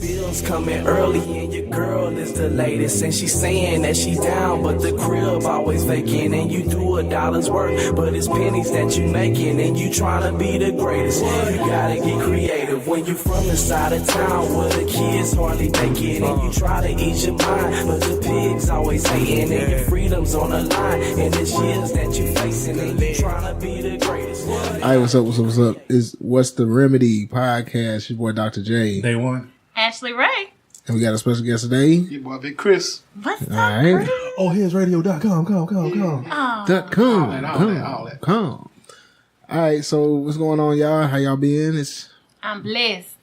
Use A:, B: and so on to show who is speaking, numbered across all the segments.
A: bills coming early and your girl is the latest, and she's saying that she down, but the crib always vacant, and you do $1's work, but it's pennies that you making, and you trying to be the greatest. You gotta get creative when you from the side of town where the kids hardly make it, and you try to ease your mind, but the pigs always hating, and your freedom's on the line, and it's years that you facing, and you trying to be the greatest.
B: Alright, what's up? It's What's the Remedy podcast. Your boy Dr. J.
C: Day one.
D: Ashley Ray.
B: And we got a special guest today.
E: Your boy Big Chris.
D: What's up,
B: Alright.
D: Chris?
C: Oh, here's radio.com. Come.
E: All that.
B: Alright, so what's going on, y'all? How y'all been?
D: I'm blessed.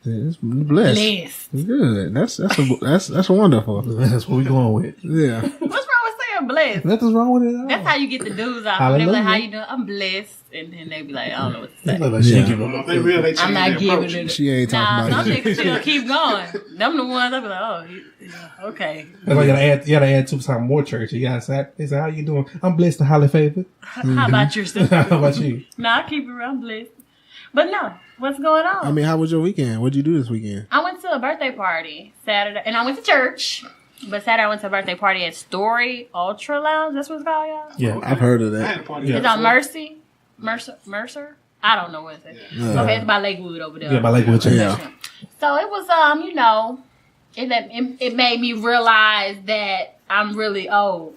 B: It's blessed. Good. That's wonderful.
C: That's what we going with.
B: Yeah.
D: What's wrong with saying blessed?
C: Nothing's wrong with it at all.
D: That's how you get the dudes out. They be like, how you doing? I'm blessed. And then they be like, I don't know what to say.
C: Like she ain't giving up.
E: They really
D: I'm not
E: their
D: giving
E: approach.
D: it.
B: She ain't talking
D: Nah,
B: about
D: some
B: it.
D: niggas still keep going. Them the ones I be like, oh, yeah, okay.
C: That's why you gotta add 2 times more church. You gotta say, they say, how you doing? I'm blessed and highly favored.
D: How about yourself?
C: How about you?
D: Nah, I keep it real. I'm blessed. But no, what's going on?
B: I mean, how was your weekend? What'd you do this weekend?
D: I went to a birthday party Saturday, and I went to church. But Saturday I went to a birthday party at Story Ultra Lounge. That's what it's called, y'all?
C: Yeah.
B: I've heard of
E: I had a
B: that.
E: party.
C: Yeah.
D: It's on Mercer? I don't know what it's at.
E: Yeah.
D: Okay, it's by Lakewood over there.
C: Yeah, by Lakewood Church.
B: Yeah.
D: So it was, it made me realize that I'm really old.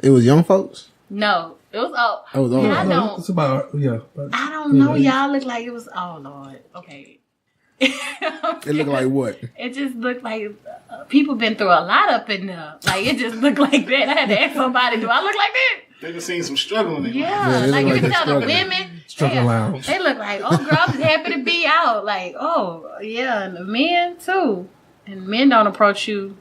B: It was young folks?
D: No, it was old.
B: It was old.
D: And I don't,
C: It's about,
D: I don't know. Y'all look like it was. Oh Lord. Okay.
B: It looked like what?
D: It just looked like people been through a lot up in there. Like it just looked like that. I had to ask somebody, do I look like that?
E: They done seen some struggling.
D: Yeah,
B: they
D: like
B: look
D: you
B: like
D: can
B: they're
D: tell the
B: struggling.
D: women.
C: Struggle
D: they-
C: lounge.
D: They look like, oh girl, I'm just happy to be out. Like, oh yeah, and the men too. And men don't approach you.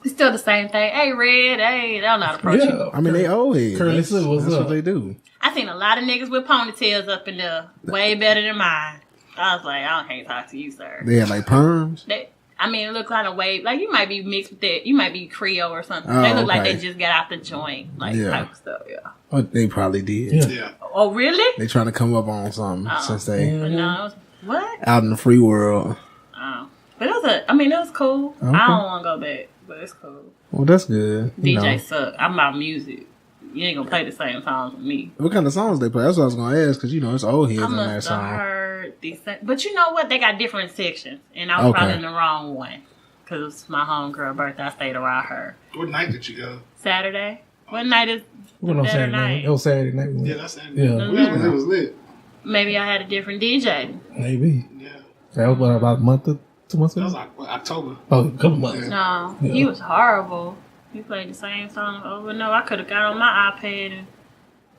D: It's still the same thing. Hey, Red. Hey, they'll not approach you.
C: Yeah.
B: I mean, they old heads.
C: Curly
B: That's,
C: Sue, what's
B: that's
C: up?
B: what they do.
D: I seen a lot of niggas with ponytails up in there, way better than mine. I was like, I can't talk to you, sir.
B: They had like perms.
D: It look kind of way like you might be mixed with that. You might be Creole or something.
B: Oh,
D: They look like
B: okay.
D: they just got out the joint, like
B: Yeah.
D: type stuff. Yeah.
B: Oh, they probably did.
C: Yeah.
E: Yeah.
D: Oh, really?
B: They trying to come up on something
D: Oh.
B: since they
D: But no, it was, what?
B: out in the free world.
D: Oh, but it was cool.
B: Okay.
D: I don't want to go back, but it's cool.
B: Well, that's good. You
D: DJ
B: know.
D: suck. I'm about music. You ain't gonna play the same songs with me.
B: What kind of songs they play? That's what I was gonna ask because it's old heads
D: I
B: on that
D: must have
B: song.
D: heard these things. But you know what? They got different sections. And I was
B: Okay.
D: probably in the wrong one. Because it's my homegirl birthday. I stayed around her.
E: What night did you go?
D: Saturday. What night is
C: We went on
D: Saturday
C: Saturday night.
D: night?
C: It was Saturday night. We went.
E: Yeah, that's it.
C: Yeah.
E: It was lit.
D: Maybe I had a different DJ.
C: Maybe.
E: Yeah.
C: That was about a month or 2 months
E: That was
C: ago.
E: like October.
C: Oh, a couple months.
D: No,
C: Yeah.
D: he was horrible. He played the same song over. No, I could have got on my iPad and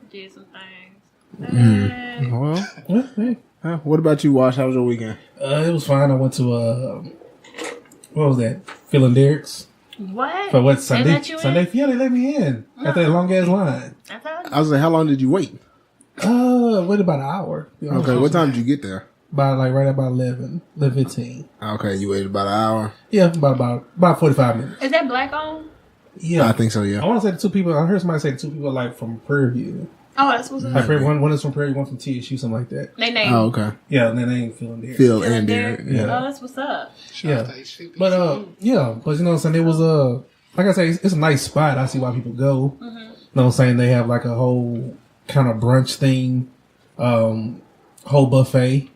D: did some things.
B: Well,
C: Yeah, hey.
B: what about you, Wash? How was your weekend?
C: It was fine. I went to what was that? Phil and Derek's
D: What?
C: for what
D: They
C: Sunday?
D: let you in?
C: Sunday? Yeah, they let me in after that long ass line.
D: I told you.
B: I was like, how long did you wait?
C: Wait about an hour. You know,
B: Okay, what time did you get there?
C: About like right about 11:15.
B: Okay, you waited about an hour.
C: Yeah, about 45 minutes.
D: Is that black on?
C: Yeah,
B: I think so.
C: I
B: Yeah.
C: want to say the 2 people. I heard somebody say the 2 people like from Prairie View.
D: Oh, that's what's up.
C: Like one is from Prairie, one from TSU, something like that.
D: They name
B: Oh, okay.
C: Yeah, and then they ain't feeling there.
B: Phil
D: Phil
B: and
D: Derek.
B: Derek.
C: Yeah.
D: Oh, that's what's up.
C: Yeah.
E: Shout out to HCPC.
C: But yeah, but you know what I'm saying? It was like I say, it's a nice spot. I see why people go. You know what I'm saying? They have like a whole kind of brunch thing, whole buffet.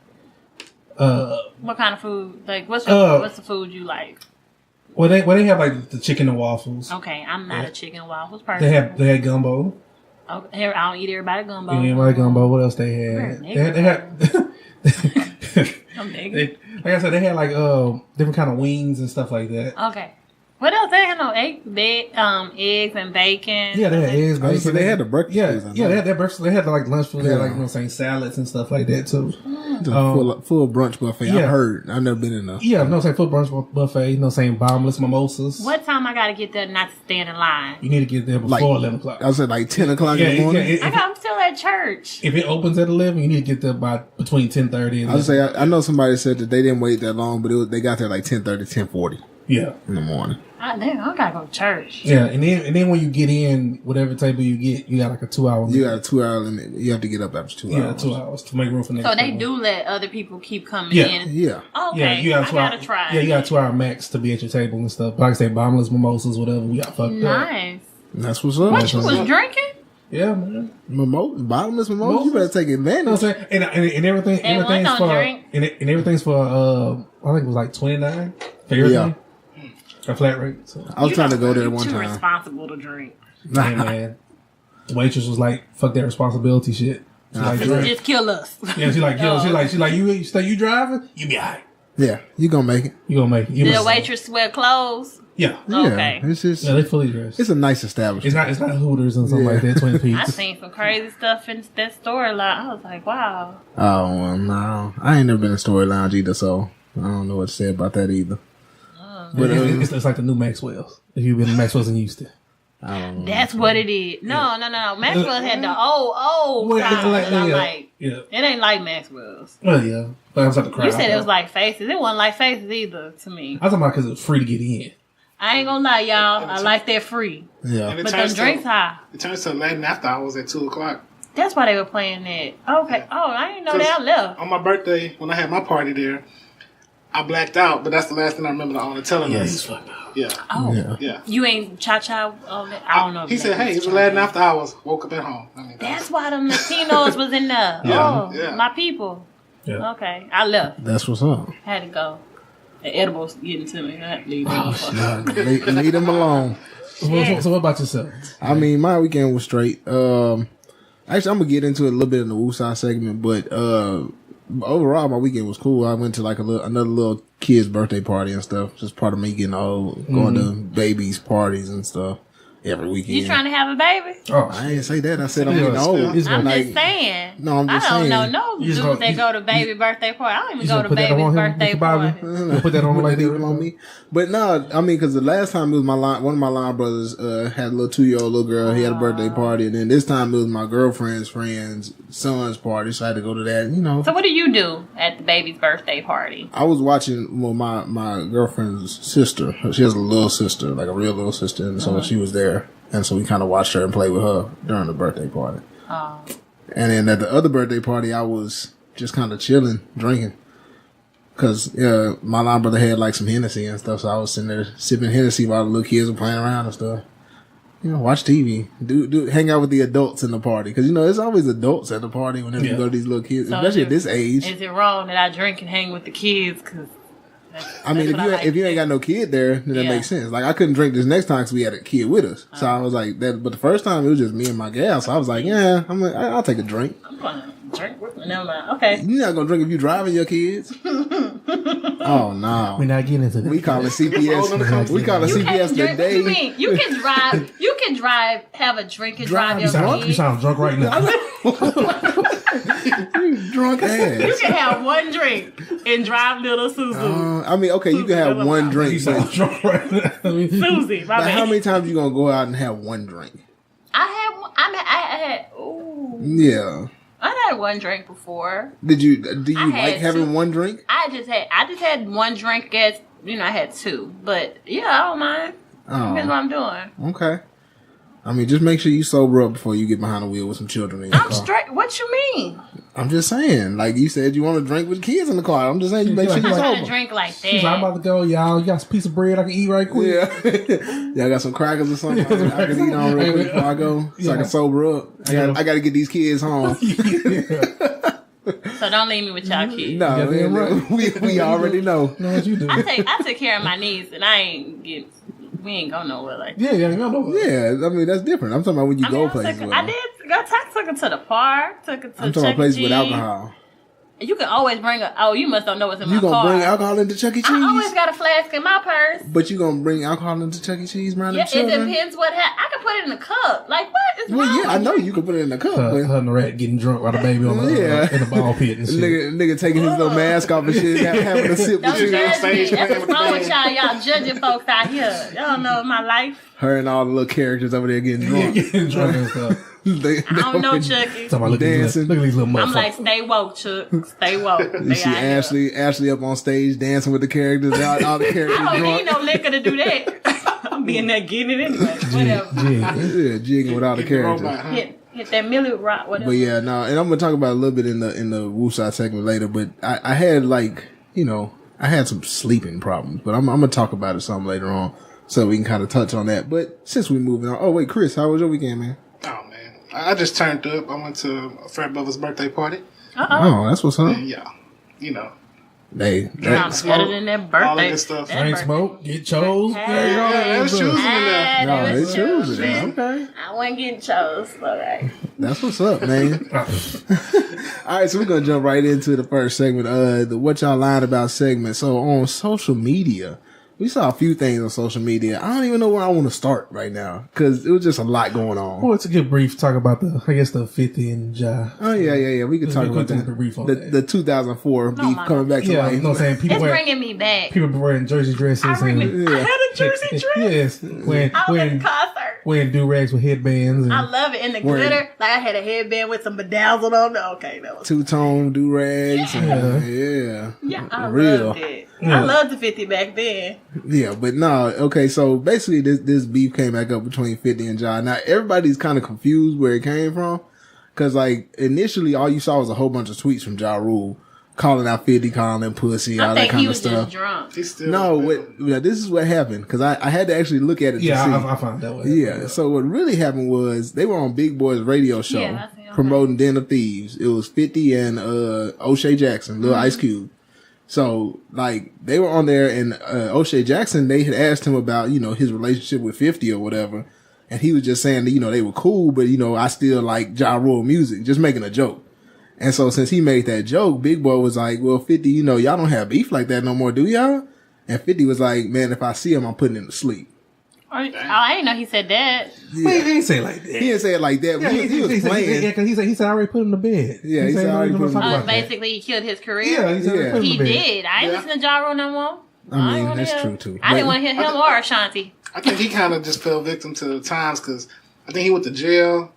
D: What kind of food? Like, what's the food you like?
C: Well, they have like the chicken and waffles.
D: Okay, I'm not a chicken waffles person.
C: They had gumbo.
D: Okay, I don't eat everybody gumbo.
C: Yeah, like gumbo. What else they had?
D: Right,
C: They had.
D: I'm big.
C: Like I said, they had like different kind of wings and stuff like that.
D: Okay. What else? They had no eggs and bacon.
C: Yeah, they had eggs.
B: I was
C: bacon.
B: saying they had the breakfast
C: Yeah,
B: foods, I
C: yeah,
B: know.
C: they had their breakfast. They had like lunch food. They had like
B: Yeah.
C: you know, saying salads and stuff like that too.
B: Just full brunch buffet.
C: Yeah.
B: I've heard. I've never been in a.
C: Yeah, no saying full brunch buffet. You know, saying bottomless mimosas.
D: What time I gotta get there not to stand in line?
C: You need to get there before
B: Like
C: 11 o'clock.
B: I was at like 10 o'clock in the morning.
D: I'm still at church.
C: If it opens at 11, you need to get there by between 10:30 and
B: I was say I know somebody said that they didn't wait that long, but they got there like 10:30, 10:40.
C: Yeah.
B: in the morning.
D: Damn, I gotta go to church.
C: Yeah, and then when you get in, whatever table you get, you got like a 2 hour limit.
B: You got a 2 hour limit. You have to get up after 2 hours.
C: 2 hours to make room for next
D: So they
C: table.
D: do let other people keep coming
C: Yeah.
D: in.
B: Yeah.
D: Okay,
C: Yeah, you got
D: I
C: 2 hour,
D: gotta try.
C: Yeah, you got a 2 hour max to be at your table and stuff. But like I say, bottomless mimosas, whatever. We got fucked up.
D: Nice.
B: That's what's up.
D: What you was drinking?
C: Yeah, man.
B: Bottomless mimosa. You better take
C: You know what I'm
B: advantage.
C: saying? And everything,
D: And one
C: everything's
D: don't
C: for,
D: drink.
C: and everything's for, I think it was like $29 for everything. A flat rate. So,
B: I was trying to go there one
D: Too
B: time.
D: responsible to drink.
C: hey, man. The waitress was like, "Fuck that responsibility shit." She like, drink.
D: Just kill us.
C: Yeah, she like, you driving? You be alright.
B: Yeah, you gonna make it.
C: You gonna make it. You
D: Did the
C: must-
D: waitress wear clothes?
C: Yeah.
B: Yeah,
D: Okay.
B: it's just
C: Yeah, they fully dressed.
B: it's a nice establishment.
C: It's not Hooters and something
B: Yeah.
C: like that. Twin
D: I
C: Peaks.
D: seen some crazy stuff in that store. Like, I was like, wow.
B: Oh well, no, I ain't never been to Story Lounge either, so I don't know what to say about that either.
C: But it's like the new Maxwell's. If you've been to Maxwell's in Houston.
B: I don't know.
D: That's what it is. No. Maxwell had the old
C: Well,
D: style.
C: like-
D: And I'm
C: yeah.
D: like,
C: Yeah.
D: it ain't like Maxwell's.
C: Well, yeah. But I was like the crowd.
D: You said it was like Faces. It wasn't like Faces either to me.
C: I was talking about because it was free to get in.
D: I ain't gonna lie, y'all. I like that free.
B: Yeah,
E: And it
D: But them
E: turns
D: drinks
E: to,
D: high.
E: it turns to late and after hours at 2 o'clock.
D: That's why they were playing that. Okay. Oh, I didn't know they all left.
E: On my birthday, when I had my party there, I blacked out, but that's the last thing I remember the owner telling us.
C: fucked up.
E: Yeah.
D: Oh.
B: yeah.
E: Yeah.
D: You ain't cha-cha on that? I don't know. if
E: He
D: that
E: said, hey,
D: was
E: it's
D: cha-cha.
E: late and after hours. Woke up at home. I mean,
D: That's why them Latinos was in there.
C: Yeah.
D: Oh,
E: Yeah.
D: my people.
C: Yeah.
D: Okay. I left.
B: That's what's up.
D: Had to go. The edibles getting to me. I had to leave them.
B: Leave them alone.
C: So what about yourself?
B: I mean, my weekend was straight. Actually, I'm gonna get into it a little bit in the Woosah segment, but overall, my weekend was cool. I went to like another little kid's birthday party and stuff. Just part of me getting old, going to babies' parties and stuff every weekend.
D: You trying to have a baby?
C: Oh,
B: I didn't say that. I said I'm
C: Yeah,
B: getting old.
C: it's
D: I'm
B: Like,
D: just saying.
B: No, I'm just
D: I don't
B: saying.
D: know no
C: You
D: dudes
C: just
D: that go to baby birthday party. I don't even go to
C: put that
D: baby's
C: on him,
D: birthday
C: Mr. Bobby?
D: party.
C: You put that on
B: Put
C: like
B: that
C: that
B: on me. But no, I mean, because the last time it was one of my line brothers had a little 2-year-old little girl. He had a birthday party, and then this time it was my girlfriend's friend's son's party, so I had to go to that. You know,
D: So what do you do at the baby's birthday party?
B: I was watching my girlfriend's sister. She has a little sister, like a real little sister, and so she was there, and so we kind of watched her and played with her during the birthday party.
D: Oh.
B: And then at the other birthday party, I was just kind of chilling, drinking. Cause my line brother had like some Hennessy and stuff, so I was sitting there sipping Hennessy while the little kids were playing around and stuff. You know, watch TV, hang out with the adults in the party, because you know it's always adults at the party whenever you go to these little kids,
D: So
B: especially
D: is
B: at this age.
D: Is it wrong that I drink and hang with the kids? Cause
B: I mean, if you ain't got no kid there, then that
D: Yeah.
B: makes sense. Like I couldn't drink this next time because we had a kid with us, so I was like that. But the first time it was just me and my gal, so I was like, yeah, I'll take a drink.
D: I'm gonna drink with me. Never mind. Okay.
B: You're not gonna drink if you driving your kids. Oh no.
C: We're not getting into that.
B: We call it CPS. We call it
D: You can't
B: CPS
D: drink. What you
B: today.
D: mean? You can drive. You can drive. Have a drink and drive
C: You
D: your
C: sound
D: kids.
C: drunk right now.
B: Drunk
D: You
B: ass.
D: can have one drink and drive little Suzu.
B: I mean, okay, you can have one
C: You
B: drink,
C: sound
B: but,
C: drunk right now. I mean,
D: Susie, my
B: but how
D: bad.
B: many times you gonna go out and have one drink?
D: I had. I had. Ooh,
B: Yeah.
D: I had one drink before.
B: Do you
D: I
B: like
D: had
B: having
D: two.
B: one drink?
D: I just had one drink as I had two, but yeah, I don't mind. Depends what I'm doing.
B: Okay. I mean, just make sure you sober up before you get behind the wheel with some children in your
D: I'm
B: car.
D: straight. What you mean?
B: I'm just saying, like you said, you want to drink with kids in the car. I'm just saying, you make sure
D: I'm
B: you're
D: not gonna
B: sober.
D: drink like that.
C: She's like, I'm about to go, y'all. You got some piece of bread I can eat right quick?
B: Yeah, yeah. I got some crackers or something I can eat on real quick before I go, so I can sober up. I got to get these kids home.
D: So don't leave me with y'all kids.
B: No,
C: You got damn right.
B: we already know.
C: Know what you do?
D: I take care of my needs, and I ain't get. We ain't go nowhere like that.
C: Yeah, you know.
B: Yeah, I mean that's different. I'm talking about when you
D: I mean,
B: go places. with
D: I
B: them.
D: did. I took her to the park. Took her to
B: I'm talking about
D: Chuck E.
B: places with
D: Cheese.
B: alcohol.
D: You can always bring a. Oh, you must don't know what's in
B: You
D: my
B: gonna
D: car.
B: bring alcohol into Chuck E. Cheese?
D: I always got a flask in my purse.
B: But you gonna bring alcohol into Chuck E. Cheese around
D: Yeah,
B: them
D: it
B: children?
D: depends what I can put it in a cup. Like what is wrong?
B: Well, yeah, I
D: with
B: know
D: you?
B: you can put it in a cup.
C: Her
B: but
C: and the rat getting drunk while the baby on the
B: Yeah.
C: in the ball pit and shit.
B: nigga taking his little mask off and shit, having a sip
D: Don't
B: with you.
D: judge me.
E: stage
D: That's
E: playing
D: what's
E: with the
D: wrong with
E: band.
D: y'all. Y'all judging folks out here. Y'all don't know my life.
B: Her and all the little characters over there getting drunk.
C: Getting drunk and stuff.
B: They
D: I don't know,
B: over
D: Chucky.
C: Talking about look at
B: Dancing.
C: these little
D: I'm
C: motherfuckers.
D: like, stay woke, Chuck. Stay woke.
B: You see
D: They out here.
B: Ashley up on stage dancing with the characters. All the characters
D: I don't
B: drunk.
D: need no liquor to do that. I'm being there getting it anyway. Whatever.
B: Yeah, jigging with all the
E: Get the
B: characters.
E: robot, huh?
D: Hit that Millie Rock, whatever.
B: But yeah, no, and I'm gonna talk about it a little bit in the Wooside segment later. But I had I had some sleeping problems, but I'm gonna talk about it some later on, so we can kind of touch on that. But since we're moving on, oh wait, Chris, how was your weekend, man?
E: Oh man, I just turned up. I went to a frat brother's birthday party.
B: Oh, that's what's up.
E: And yeah, you know,
B: Hey,
D: Sounds better than that birthday.
E: all of this stuff.
D: That
C: Drink
D: birthday.
C: smoke, get chose.
D: Hey.
C: There you go.
E: Yeah, it was choosing in there.
B: no,
D: That
B: they
D: was
B: choose
D: chosen.
B: it. Okay,
D: I wasn't getting chose. Okay.
B: that's what's up, man. All right, so we're gonna jump right into the first segment, the what y'all lying about segment. So on social media, we saw a few things on social media. I don't even know where I want to start right now because it was just a lot going on.
C: Well, it's a good brief talk about the 50 and Ja.
B: Oh yeah. We can
C: Let's
B: talk
C: get
B: about
C: into
B: that.
C: the brief on
B: The,
C: that.
B: the 2004 beef
D: my
B: coming back to
C: Yeah,
B: life.
C: you know what I'm saying?
D: It's bringing me back.
C: People be wearing jersey dresses.
D: I remember.
C: and,
D: I had a jersey dress.
C: Yes,
D: I was at a concert.
C: wearing do-rags with headbands. And,
D: I love it. And the
B: Wearing-
D: glitter. Like I had a headband with some bedazzled on. Okay, that was.
B: Two-tone do-rags.
C: Yeah.
B: Yeah.
D: Yeah, I
B: Real.
D: loved it.
C: Yeah.
D: I loved the 50 back then.
B: Yeah, but no, okay, so basically this beef came back up between 50 and Ja. Now, everybody's kind of confused where it came from. Because, like, initially, all you saw was a whole bunch of tweets from Ja Rule calling out 50, calling him pussy, all
D: I
B: that
D: think
B: kind
D: he
B: of
D: was
B: stuff.
D: just drunk.
E: He's still
B: No, this is what happened. Because I had to actually look at it to see.
C: yeah, I found that way.
B: Yeah, so what really happened was they were on Big Boy's radio show
D: Yeah, I see, okay.
B: promoting Den of Thieves. It was 50 and O'Shea Jackson, Lil Ice Cube. So, like, they were on there and O'Shea Jackson, they had asked him about, his relationship with 50 or whatever. And he was just saying that, they were cool, but, I still like Ja Rule music, just making a joke. And so since he made that joke, Big Boy was like, well, 50, y'all don't have beef like that no more, do y'all? And 50 was like, man, if I see him, I'm putting him to sleep.
D: Oh, I didn't know he said that.
C: Wait, he ain't say it like that.
B: He didn't say it like that, but he was
C: said,
B: playing.
C: yeah, because he said I already put him to bed.
B: Yeah, he said I already put him to
C: talk
B: bed.
C: about that.
D: Basically, he killed his career.
C: Yeah, he said I already
B: Yeah.
C: put him
D: He
C: to bed.
D: did. I ain't
E: Yeah.
D: listen to Ja Rule no more.
B: I mean,
D: ain't
B: that's
D: wanna
B: true
D: hear-
B: too.
D: I didn't want to hear him or Ashanti.
E: I think he kind of just fell victim to the times because I think he went to jail.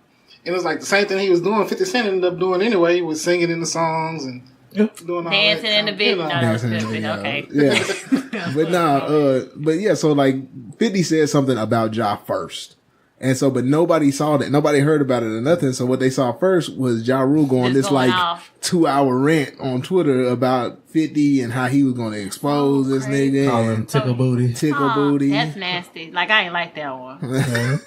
E: And it was like the same thing he was doing. 50 Cent ended up doing anyway. He was singing in the songs and
C: Yep.
E: doing all
D: Dancing
E: that
D: in the
E: kind of,
D: video.
E: you know.
D: No, that was
B: Dancing in the
D: 50.
B: video.
D: Okay.
B: Yeah. But no, but yeah, so like 50 said something about Ja first. And so, but nobody saw that. Nobody heard about it or nothing. So what they saw first was Ja Rule going
D: Just
B: this
D: going
B: like
D: off.
B: 2-hour rant on Twitter about 50 and how he was going to expose this
D: crazy.
C: Call
B: nigga
C: him
B: and
C: tickle booty.
B: tickle
D: Aw,
B: booty.
D: That's nasty. Like, I ain't like that one.
C: Yeah.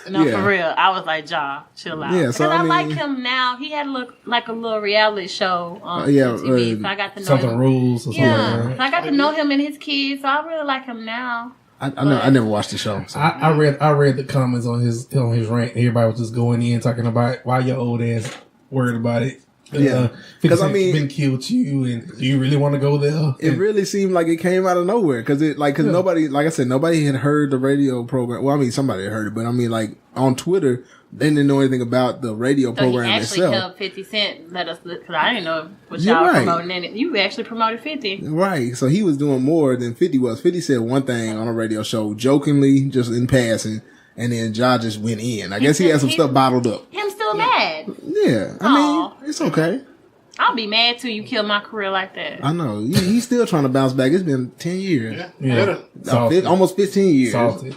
D: No,
B: Yeah.
D: for real. I was like, Ja, chill out.
B: Yeah, so
D: Because I,
B: I
D: like
B: mean-
D: him now. He had like a little reality show on
B: Yeah,
D: TV. So I got to know
C: Something
D: him.
C: rules or something
D: Yeah,
C: like
D: so
C: that.
D: I got to know him and his kids. So I really like him now.
B: I never watched the show. So.
C: I read the comments on his rant. Everybody was just going in talking about why your old ass worried about it.
B: Yeah.
C: 50
B: 'Cause I
C: Cent
B: mean-
C: been killed you, and do you really want to go there?
B: It really seemed like it came out of nowhere because nobody, like I said, nobody had heard the radio program. Well, I mean, somebody had heard it, but I mean, like on Twitter, they didn't know anything about the radio
D: So he
B: program
D: actually
B: itself.
D: helped 50 Cent let us, because I didn't know what
B: You're
D: y'all
B: right.
D: promoting in it. You actually promoted 50.
B: Right. So he was doing more than 50 was. 50 said one thing on a radio show, jokingly, just in passing, and then Ja just went in. I guess he had some stuff bottled up.
D: Him still mad.
B: Yeah. I
D: Aw.
B: mean, it's okay.
D: I'll be mad too. You killed my career like that.
B: I know. He's still trying to bounce back. It's been 10 years.
E: Yeah,
C: Yeah.
E: better.
C: Salty.
B: Almost 15 years.
C: Salty.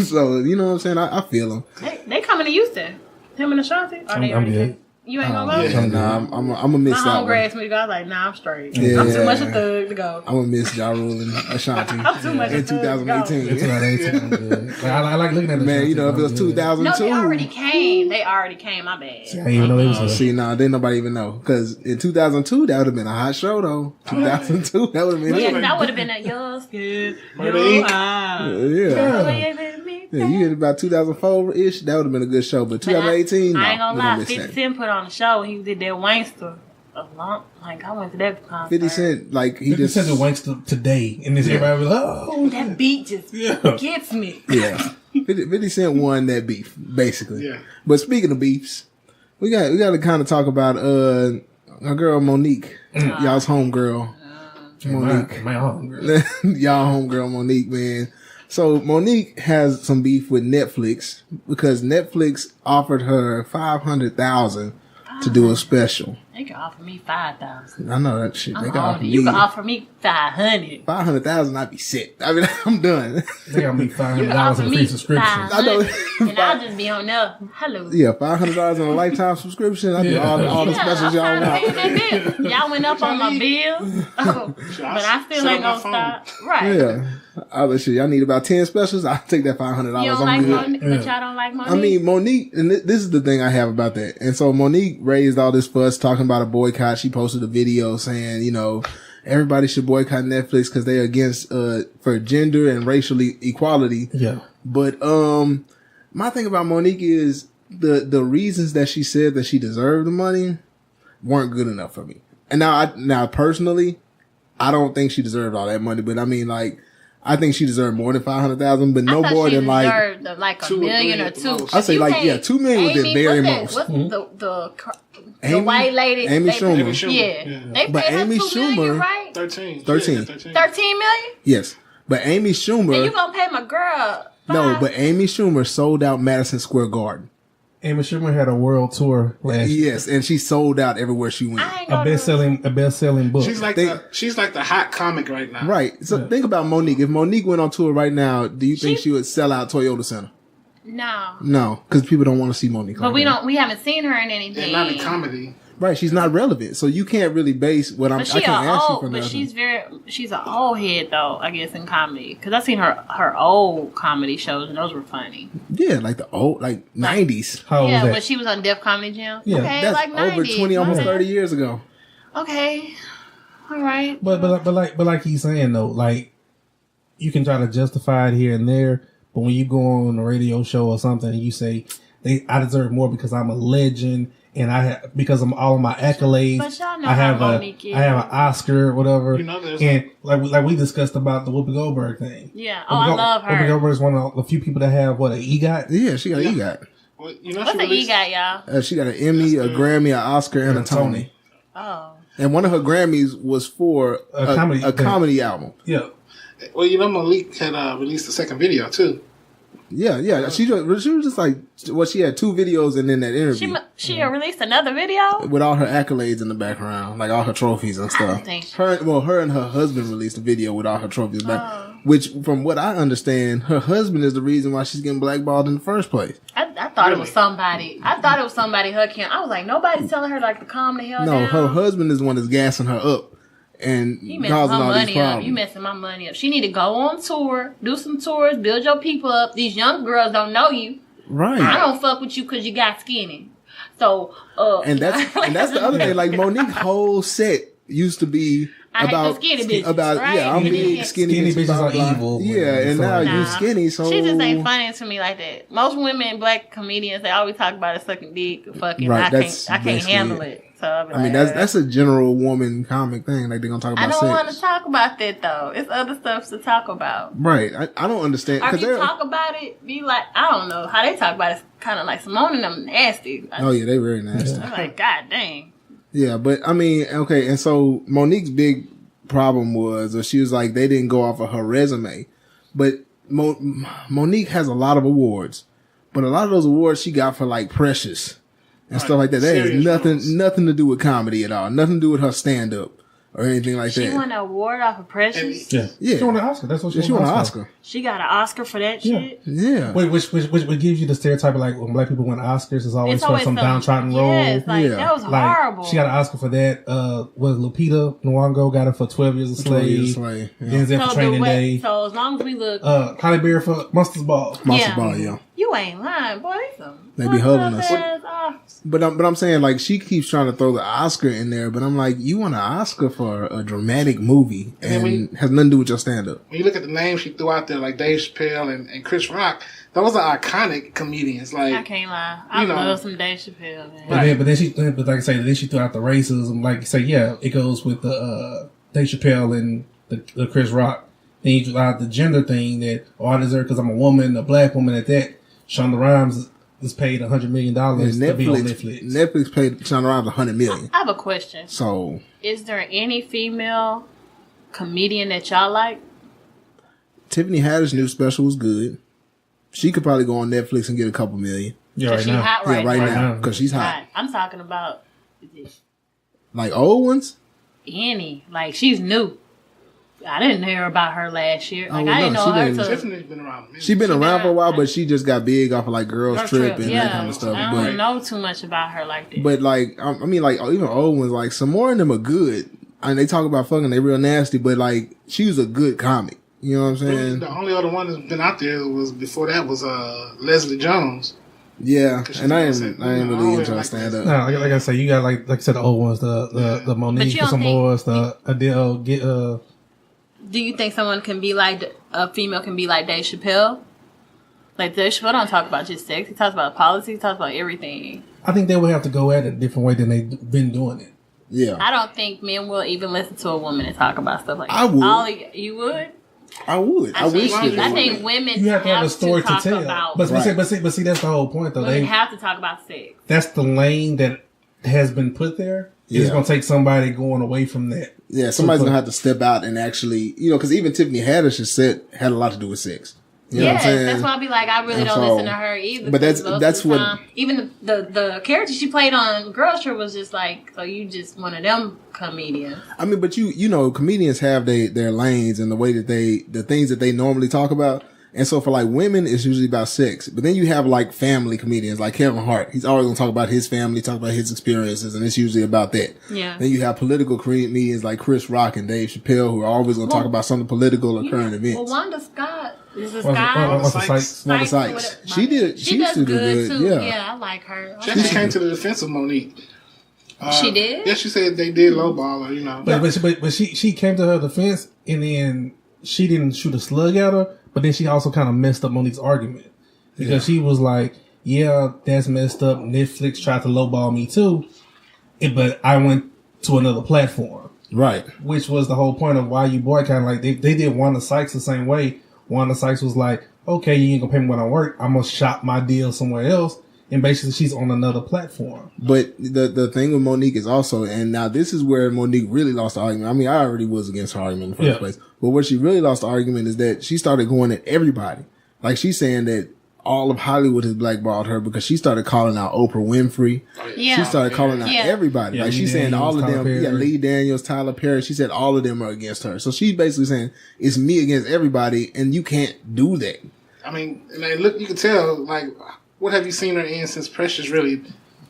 B: So, you know what I'm saying? I feel him.
D: They coming to Houston. Him and Ashanti. Or they
C: I'm
D: already
C: good.
D: came? You ain't gonna go?
E: Yeah.
B: Nah, I'm gonna miss
D: My
B: that
D: homegirl
B: one.
D: asked me to go. I was like, nah, I'm straight.
B: Yeah.
D: I'm too much a thug to go.
B: I'm gonna miss Ja Rule and Ashanti
D: I'm too much
B: in
D: a thug to go.
B: 2018.
C: It's about 18. Like, I like looking at the
B: Man, you know, if it was
C: Yeah.
B: 2002.
D: No, they already came. They already came. My bad.
C: I didn't even know they was a
B: See, nah, didn't nobody even know. Because in 2002, that would have been a hot show, though. 2002, that would have been
D: Yes,
B: it.
D: that would have been a your skin.
E: Murder,
D: Your
E: Inc.
D: eyes.
B: Yeah. Yeah, you get about 2004-ish, that would have been a good show. But 2018,
D: I ain't gonna
B: we
D: lie.
B: missed
D: 50
B: that.
D: Cent put on a show. He did that Wankster. I went to that concert.
B: 50 Cent, like, he
C: 50
B: just...
C: Cent Wankster today, and this everybody was like, oh,
D: That beat just
C: Yeah.
D: gets me.
B: Yeah. 50 Cent won that beef, basically.
E: Yeah.
B: But speaking of beefs, we got to kind of talk about our girl Monique, y'all's homegirl. Monique.
C: my homegirl.
B: Y'all homegirl Monique, man. So Monique has some beef with Netflix because Netflix offered her $500,000 to do a special.
D: They can offer me 5,000.
B: I know that shit. They can offer
D: You
B: me
D: can offer me 500.
B: 500,000. I'd be sick. I mean, I'm done.
C: They got me
D: You can
C: $500
D: offer
C: in a
D: me
C: free subscription.
D: 500.
B: I know.
D: And I'll just be on there. Hello.
B: Yeah, $500 in a lifetime subscription. I do all the specials y'all
D: I'm
B: want.
D: trying to pay that bill. Y'all went up on my bill. but I still ain't gonna stop. Right.
B: Yeah. I bet you y'all need about 10 specials. I'll take that $500.
D: You don't
B: I'm
D: like
B: good.
D: Monique, but y'all don't like Monique?
B: I mean, Monique, and this is the thing I have about that. And so Monique raised all this fuss talking about a boycott. She posted a video saying, you know, everybody should boycott Netflix because they're against, for gender and racial equality.
C: Yeah.
B: But, my thing about Monique is the reasons that she said that she deserved the money weren't good enough for me. And now personally, I don't think she deserved all that money, but I mean, like, I think she deserved more than 500,000, but no more than like
D: a million or two.
B: I say like 2 million was the very most.
D: What's the
B: Amy-
D: white lady?
B: Amy Schumer.
E: Amy Schumer.
D: Yeah, they
B: But
D: paid her
B: Amy
D: $2 million,
B: Schumer-
D: right?
E: 13.
B: 13.
E: Yeah,
D: 13 million.
B: Yes, but Amy
D: And
B: Schumer.
D: you gonna pay my girl?
B: No,
D: $5?
B: but Amy Schumer sold out Madison Square Garden.
C: Amy Schumer had a world tour last year.
B: Yes, and she sold out everywhere she went.
D: I ain't
C: A
D: gonna
C: best-selling book.
E: She's like the hot comic right now.
B: Right. So think about Monique. If Monique went on tour right now, do you think she would sell out Toyota Center?
D: No,
B: No, because people don't want to see Monique.
D: but
B: like
D: we
B: that.
D: don't. We haven't seen her in anything.
E: And not in comedy.
B: Right, she's not relevant, so you can't really base what I'm.
D: But
B: I can't ask you for
D: but
B: nothing.
D: she's an old head though, I guess, in comedy. Because I've seen her old comedy shows and those were funny.
B: Yeah, like the old, like 90s.
C: How old
D: Yeah,
C: was
D: when
C: that?
D: she was on Def Comedy Jam.
C: Yeah,
D: Okay,
B: That's
D: like 90s.
B: over 20, almost
D: my
B: 30
D: bad.
B: years ago.
D: Okay, all right.
C: But like he's saying though, like you can try to justify it here and there, but when you go on a radio show or something and you say I deserve more because I'm a legend and because of all of my accolades,
D: But y'all know
C: I have
D: how Monique is.
C: I have an Oscar or whatever.
E: You know there's
C: and like we discussed about the Whoopi Goldberg thing.
D: Yeah. Oh, I love
C: Whoopi
D: her.
C: Goldberg is one of the few people that have an EGOT.
B: Yeah, she got an EGOT.
E: Well, you know,
D: What's
E: she
D: the
E: released,
D: EGOT, y'all?
B: She got an Emmy, a Grammy, an Oscar, and a Tony.
D: Oh,
B: And one of her Grammys was for
C: A comedy
B: a
C: thing.
B: comedy album.
C: Yeah.
E: Well, you know, Malik had released the second video too.
B: Yeah. She was just like, she had 2 videos and then that interview
D: she released another video.
B: with all her accolades in the background, like all her trophies and stuff.
D: think-
B: Her and her husband released a video with all her trophies back.
D: Oh.
B: Which, from what I understand, her husband is the reason why she's getting blackballed in the first place.
D: I thought it was somebody. I thought it was somebody hooking. I was like, nobody's telling her like to calm the hell
B: No,
D: down.
B: her husband is the one that's gassing her up and
D: You messing
B: causing
D: my
B: all these
D: money up.
B: problems.
D: You messing my money up. She need to go on tour, do some tours, build your people up. These young girls don't know you. I
B: Right.
D: don't fuck with you because you got skinny. So,
B: And that's the other thing. Like Monique's whole set used to be
D: I hate the
B: about
D: skinny bitches,
B: about
D: right?
B: yeah, I'm
D: Skinny
B: big, skinny,
C: Skinny bitches
B: blah,
C: are
B: blah.
C: evil.
B: Yeah, and now you
D: Nah.
B: skinny, so
D: She just ain't funny to me like that. Most women, black comedians, they always talk about it sucking dick, fucking.
B: Right,
D: I
B: that's
D: can't
B: basically
D: handle
B: it.
D: it. So I, be
B: I mean
D: like,
B: that's a general woman comic thing. Like they're gonna talk
D: I
B: about
D: don't want to
B: sex.
D: talk about that though. It's other stuff to talk about.
B: Right. I don't understand
D: Or if
B: because
D: you
B: they're
D: talk about it, be like, I don't know how they talk about it. Kind of like Simone and them nasty.
B: oh yeah, they very nasty.
D: I'm like, God dang.
B: Yeah, but I mean, okay, and so Monique's big problem was, or she was like, they didn't go off of her resume, but Monique has a lot of awards, but a lot of those awards she got for like Precious and stuff like that. That has
E: Serious roles.
B: nothing to do with comedy at all. Nothing to do with her stand up or anything like
D: She
B: that.
D: won an award off of Precious.
C: Yeah.
B: Yeah.
C: She won an Oscar. That's what she,
B: She won an Oscar.
D: She got an Oscar for that
C: Yeah.
D: shit.
B: Yeah.
C: Wait, which gives you the stereotype of like when black people win Oscars, it's always
D: It's
C: for
D: always
C: some downtrodden role.
D: Yes, like
B: Yeah.
D: that was
C: Like
D: horrible.
C: she got an Oscar for that. Was Lupita Nyong'o got it for 12 Years a
B: 12 Years a
C: Slave.
B: Slave, yeah.
C: Denzel for Training Day.
D: So as long as we look,
C: Halle Berry for Monsters Ball.
B: Monster
D: yeah.
B: Ball, yeah.
D: You ain't lying, boy.
B: They be holding us.
D: us.
B: But I'm saying like she keeps trying to throw the Oscar in there, but I'm like, you won an Oscar for a dramatic movie and has nothing to do with your stand up.
E: When you look at the names she threw out there, like Dave Chappelle and Chris Rock, those are iconic comedians. Like
D: I can't lie. I
E: You know.
D: love some Dave Chappelle, man.
C: But like I say, then she threw out the racism. Like you say, yeah, it goes with the Dave Chappelle and the Chris Rock. Then you threw out the gender thing that I deserve because I'm a woman, a black woman at that. Shonda Rhimes is paid $100 million
B: And
C: to be on Netflix.
B: Netflix paid Shonda Rhimes $100 million.
D: I have a question.
B: So
D: Is there any female comedian that y'all like?
B: Tiffany Haddish new special was good. She could probably go on Netflix and get a couple million.
C: Yeah,
D: So
C: right
D: she
C: now.
D: hot right,
B: Right
D: now.
B: now, because she's hot.
D: Hot. I'm talking about
B: Like old ones.
D: Annie. Like, she's new. I didn't hear about her last year. Like,
B: well,
D: I didn't
B: no,
D: know
B: she
D: her
B: didn't.
D: till...
E: Tiffany's been around a minute.
B: She been around for a while,
D: been-
B: but she just got big off of like Girls
D: Girl
B: Trip and
D: yeah.
B: that kind of stuff.
D: I
B: But
D: don't know too much about her like that.
B: But like, I mean, like even old ones, like some more of them are good. I mean, they talk about fucking, they real nasty, but like she was a good comic. You know what I'm saying?
E: The only other one that's been out there was before that was Leslie Jones.
B: Yeah,
E: 'Cause she
B: and I
E: was
B: ain't
E: like,
B: really
E: always
B: into her
E: like
B: stand up.
C: No, like I said, you got like I said, the old ones, the Monique,
D: you
C: the
D: don't think-
C: Samoas, the Adele,
D: Do you think someone can be like, a female can be like Dave Chappelle? Like, Dave Chappelle don't talk about just sex. He talks about policy. He talks about everything.
C: I think they would have to go at it a different way than they've been doing it.
B: Yeah,
D: I don't think men will even listen to a woman and talk about stuff like that.
B: I would.
D: You would?
B: I would. I wish that
D: I
B: they
D: think
B: would.
D: women
C: You have to have a story to
D: talk
C: tell.
D: about.
C: But
B: Right.
C: see, that's the whole point, though.
D: Women have to talk about sex.
C: That's the lane that has been put there. It's
B: Yeah.
C: going to take somebody going away from that.
B: Yeah, somebody's gonna have to step out and actually, because even Tiffany Haddish has said had a lot to do with sex. You know what I'm
D: Yes,
B: saying?
D: that's why I be like, I really
B: And
D: don't
B: so-
D: listen to her either.
B: but that's-
D: because most
B: that's
D: of the
B: what-
D: time, even the character she played on Girls Trip was just like, so you just one of them comedians.
B: I mean, but you know, comedians have their lanes and the way that the things that they normally talk about. And so for like women, it's usually about sex. But then you have like family comedians like Kevin Hart. He's always going to talk about his family, talk about his experiences, and it's usually about that.
D: Yeah.
B: Then you have political comedians like Chris Rock and Dave Chappelle who are always going to talk about something political or current events.
D: Well, Wanda Scott is this
C: What's
D: guy.
C: the
E: Sykes.
C: Sykes?
B: Wanda
D: Sykes or
B: Sykes.
D: whatever.
B: She used
D: does
B: to do
D: good
B: good.
D: too.
B: Yeah.
D: I like her.
E: She actually came to the defense of Monique.
D: She did?
E: Yeah, she said they did lowball her,
C: But she came to her defense, and then she didn't shoot a slug at her, but then she also kind of messed up Monique's argument. Because she was like, yeah, that's messed up. Netflix tried to lowball me too, but I went to another platform.
B: Right.
C: Which was the whole point of why you boycotting. Like, they did Wanda Sykes the same way. Wanda Sykes was like, okay, you ain't gonna pay me when I work. I'm gonna shop my deal somewhere else. And basically, she's on another platform.
B: But the thing with Monique is also, and now this is where Monique really lost the argument. I mean, I already was against her argument in the first place. But where she really lost the argument is that she started going at everybody. Like, she's saying that all of Hollywood has blackballed her because she started calling out Oprah Winfrey.
D: Yeah.
B: She started calling out
D: Yeah.
B: everybody.
C: Yeah,
B: like,
C: Lee
B: she's saying all of
C: Daniels,
B: them,
C: Tyler Perry.
B: Lee Daniels, Tyler Perry. She said all of them are against her. So she's basically saying it's me against everybody, and you can't do that.
E: I mean, and they look, you can tell, like, what have you seen her in since Precious, really?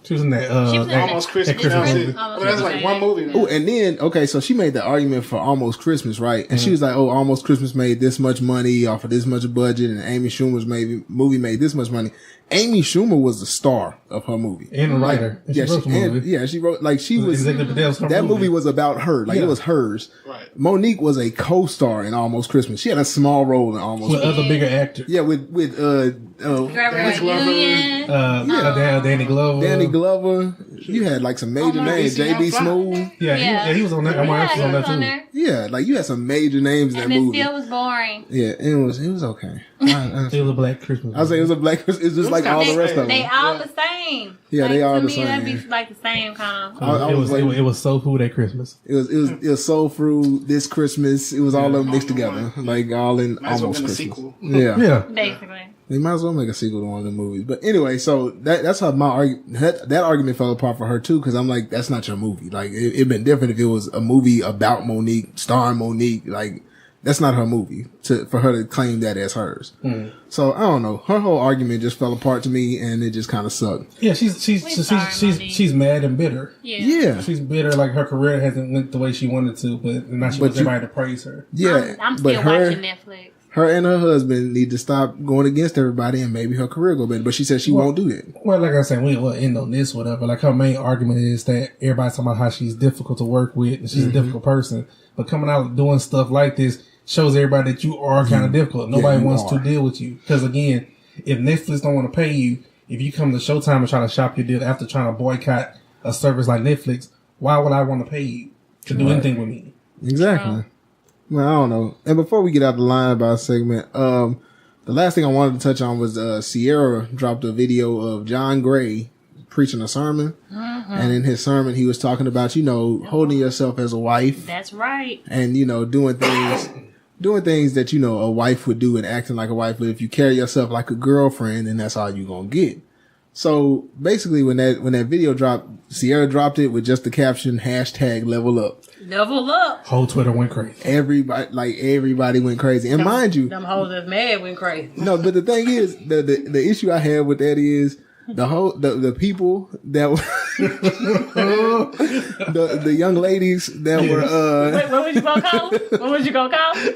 C: She was in that,
D: She was in
E: Almost Christmas.
C: that Christmas
E: That's
C: movie.
E: it. But that's like one movie.
B: Oh, and then, okay, so she made the argument for Almost Christmas, right? And she was like, oh, Almost Christmas made this much money off of this much budget, and Amy Schumer's movie made this much money. Amy Schumer was the star of her movie.
C: And a writer. And
B: Yeah,
C: she wrote the movie.
B: she wrote, like, she was,
C: Executive Produced her
B: that movie was about her. Like,
C: Yeah.
B: it was hers.
E: Right.
B: Monique was a co-star in Almost Christmas. She had a small role in Almost
C: With
B: Christmas.
C: other bigger actors.
B: Yeah, with
D: Gabrielle
E: Glover.
D: Union.
C: Danny Glover.
B: Danny Glover. You had, like, some major
E: my
B: names.
E: VCR
B: J.B.
E: Fly.
B: Smooth.
C: Yeah, he was on that.
D: Yeah,
C: was
D: he
C: on
D: was
C: that
D: on
C: too.
D: there.
B: Yeah, like, you had some major names in that
D: And it
B: movie.
D: still was boring.
B: Yeah, it was okay.
C: It was a Black Christmas.
B: I was saying it was a black. It's just like all the rest of them.
D: They all the same.
B: Yeah,
D: like,
B: they all
D: to
B: the
D: me,
B: same.
D: that'd be like the same kind of.
B: I
C: It
B: was
C: was
B: like-
C: it was soul food at Christmas.
B: It was Soul Fruit, This Christmas. It was all of them mixed together, like all in
E: Might as well
B: almost
E: been a
B: Christmas.
E: sequel.
B: Yeah,
C: Yeah.
D: Basically.
B: they might as well make a sequel to one of the movies. But anyway, so that's how my argument that argument fell apart for her too, because I'm like, that's not your movie. Like, it'd been different if it was a movie about Monique, starring Monique. Like, that's not her movie for her to claim that as hers. So I don't know. Her whole argument just fell apart to me, and it just kind of sucked.
C: Yeah, she's mad and bitter.
D: Yeah.
B: Yeah,
C: She's bitter, like her career hasn't went the way she wanted to, but now she wants everybody to praise her.
B: yeah.
D: I'm
B: but
D: still
B: her,
D: watching Netflix.
B: her and her husband need to stop going against everybody, and maybe her career go better. But she said she won't do that.
C: Well, like I said, we'll end on this, whatever. Like, her main argument is that everybody's talking about how she's difficult to work with and she's a difficult person. But coming out and doing stuff like this shows everybody that you are kind of difficult. Nobody
B: you
C: wants
B: are.
C: to deal with you. Because again, if Netflix don't want to pay you, if you come to Showtime and try to shop your deal after trying to boycott a service like Netflix, why would I want to pay you to do anything with me?
B: Exactly. Well, I don't know. And before we get out the line about segment, the last thing I wanted to touch on was Sierra dropped a video of John Gray preaching a sermon. And in his sermon, he was talking about, holding yourself as a wife
D: That's right.
B: and, doing things doing things that, a wife would do and acting like a wife. But if you carry yourself like a girlfriend, then that's all you gonna get. So basically when that video dropped, Sierra dropped it with just the caption, #level up.
D: Level up.
C: Whole Twitter went crazy.
B: Everybody went crazy. And mind you,
D: Them hoes that's mad went crazy.
B: no, but the thing is, the issue I have with that is the people that were the young ladies that were
D: Wait, what was you gonna call them? What was you gonna call them?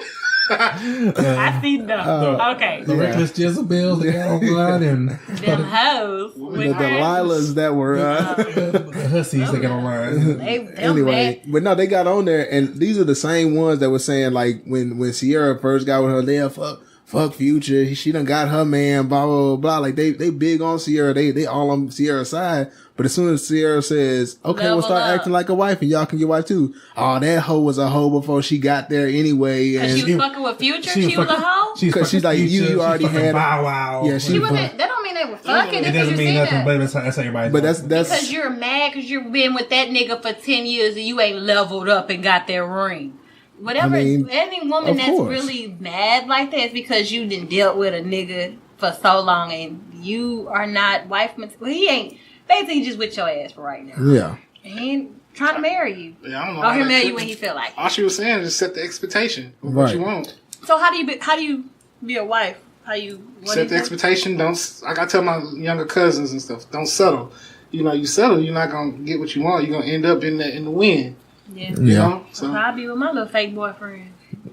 D: I see them. Okay.
C: The reckless Jezebels that got online and
D: Them hoes.
B: the Delilahs that were
C: the hussies that got online.
B: anyway, but no, they got on there, and these are the same ones that were saying like when Sierra first got with her, they fuck Future, she done got her man, blah blah blah, blah. Like they big on Sierra, they all on Sierra's side. But as soon as Sierra says, okay,
D: Level
B: we'll start
D: up.
B: acting like a wife and y'all can get wife too. Oh, that hoe was a hoe before she got there anyway.
D: Cause
B: And
D: she was fucking with Future. She was a hoe.
B: Because she's like, you already had-
C: Bow Wow.
B: Yeah,
D: She wasn't. That don't mean they were fucking.
C: It doesn't mean nothing, but that's everybody.
B: but that's
D: Because you're mad because you've been with that nigga for 10 years and you ain't leveled up and got that ring. Whatever,
B: I mean,
D: any woman
B: of
D: that's
B: course.
D: really mad like that is because you done dealt with a nigga for so long and you are not wife material. He ain't, basically just with your ass for right now.
B: yeah.
D: And he ain't trying to marry you.
E: Yeah, I don't know.
D: Or
E: how
D: he'll
E: that
D: marry
E: shit-
D: you when he feel like it.
E: All she was saying is set the expectation of what
B: Right.
E: you want.
D: So how do you be a wife? What
E: Set the expectation. Don't. Like I tell my younger cousins and stuff. Don't settle. You settle, you're not gonna get what you want. You're gonna end up in the wind.
D: Yeah.
E: You
B: Yeah.
E: know.
D: So
E: So
D: I'll be with my little fake boyfriend.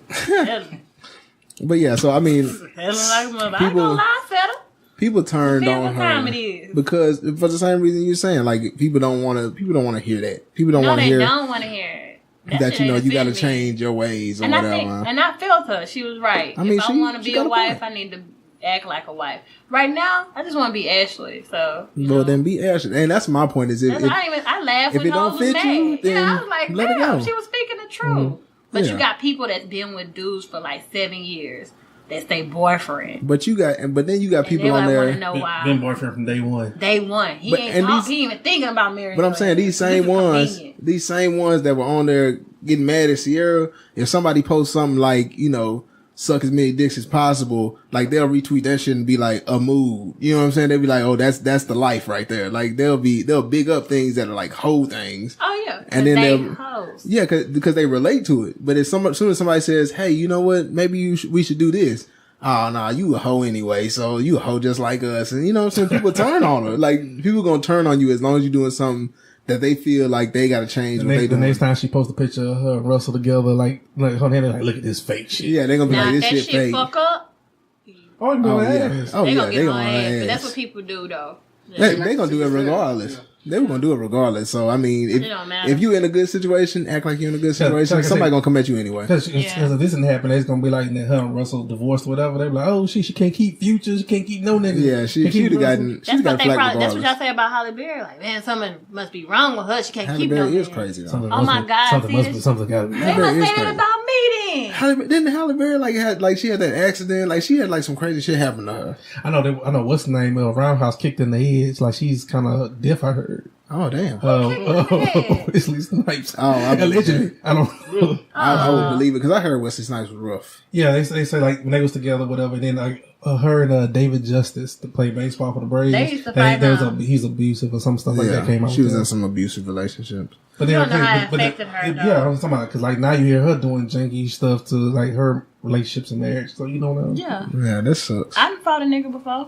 D: Tell him
B: But yeah, so I mean,
D: like a mother. I ain't
B: People-
D: gonna lie, settle.
B: people turned
D: Depends
B: on
D: what time
B: her
D: it is.
B: because for the same reason you're saying, like people don't want to hear that. People don't
D: No,
B: want to
D: they
B: hear
D: don't want to hear it.
B: that
D: shit
B: you
D: ain't
B: got to
D: offend me.
B: change your ways or
D: And
B: whatever.
D: I felt her. She was right.
B: I mean,
D: if I
B: she-
D: want to
B: she
D: be
B: got
D: a
B: a
D: wife,
B: point.
D: I need to act like a wife. Right now, I just want to be Ashley. So,
B: Well, then be Ashley, and that's my point. Is if
D: I laughed
B: if
D: when
B: it don't
D: hoes was
B: fit you,
D: mad.
B: then
D: Yeah, I was like,
B: let it
D: damn,
B: go.
D: she was speaking the truth. But
B: Yeah.
D: you got people that's been with dudes for like 7 years. That's their boyfriend.
B: but then you got
D: And
B: people
D: they
B: on
D: like want
B: there.
D: to know why.
C: Been boyfriend from day one.
D: They won. He
B: But-
D: ain't
B: and
D: talk,
B: these-
D: he ain't even thinking about marrying.
B: But I'm
D: her.
B: saying these same
D: This is
B: ones,
D: convenient.
B: these same ones that were on there getting mad at Sierra. If somebody posts something like, suck as many dicks as possible, like they'll retweet that shit and be like a mood. You know what I'm saying? They'll be like, oh, that's the life right there. Like they'll big up things that are like whole things.
D: Oh yeah,
B: And then
D: they
B: they'll-
D: hoes.
B: Yeah, because they relate to it. But as soon as somebody says, hey, you know what? Maybe we should do this. Oh, nah, you a hoe anyway. So you a hoe just like us. And you know what I'm saying? People turn on her. Like people gonna turn on you as long as you're doing something that they feel like they gotta change what they
C: The
B: doing.
C: next time she posts a picture of her and Russell together, like her hand, like, look at this fake shit.
B: Yeah, they gonna be
D: Now
B: like,
D: if
B: this
D: that
B: shit
D: shit
B: fake.
D: fuck up,
C: Oh, you know
B: Oh,
C: that
B: yeah.
C: is.
B: Oh,
D: they
B: yeah.
D: gonna
B: They
D: get
B: gonna
D: on
B: on
D: ass.
B: her
D: But that's
B: ass.
D: what people do though.
B: They gonna do it regardless. They were gonna do it regardless. So I mean,
D: It don't matter.
B: if you in a good situation, act like you're in a good situation.
C: like I
B: Somebody
C: said-
B: gonna come at you anyway.
C: Because
D: Yeah.
C: if this didn't happen, it's gonna be like that her and Russell divorced or whatever. They be like, oh, she can't keep Future, she can't keep no nigga.
B: Yeah, she'd have gotten
D: That's
B: got
D: what they
B: flack
D: probably. That's what
B: regardless.
D: y'all say about Halle Berry. Like, man, something must be wrong with her. She can't
B: Halle
D: keep no
B: Berry is
D: man.
B: crazy though.
C: Something
D: Oh my
C: must be-
D: God,
C: something
D: see
C: must be
D: this?
C: something got to be.
D: They
B: Halle
D: must
B: Berry is
D: say that
B: crazy.
D: about me then.
B: Didn't Halle Berry she had that accident? Like she had like some crazy shit happen to her.
C: I know what's the name of Roundhouse kicked in the head. It's like she's kind of deaf. I heard.
B: Oh damn!
D: kicked in the head?
C: It's Wesley Snipes.
B: Oh, I believe
C: allegedly. I don't know.
B: I would believe it because I heard Wesley Snipes was rough.
C: Yeah, they say like when they was together, whatever. And then like her and David Justice to play baseball for the Braves.
D: They used to fight now.
C: He's abusive or some stuff like that came out.
B: she was
C: with
B: in
C: that.
B: some abusive relationships.
C: But
D: You don't know how it affected her, though.
C: Yeah, I was talking about because like now you hear her doing janky stuff to like her relationships and marriage. So you don't know.
D: Yeah,
B: Yeah, that sucks.
D: I done fought a nigga before.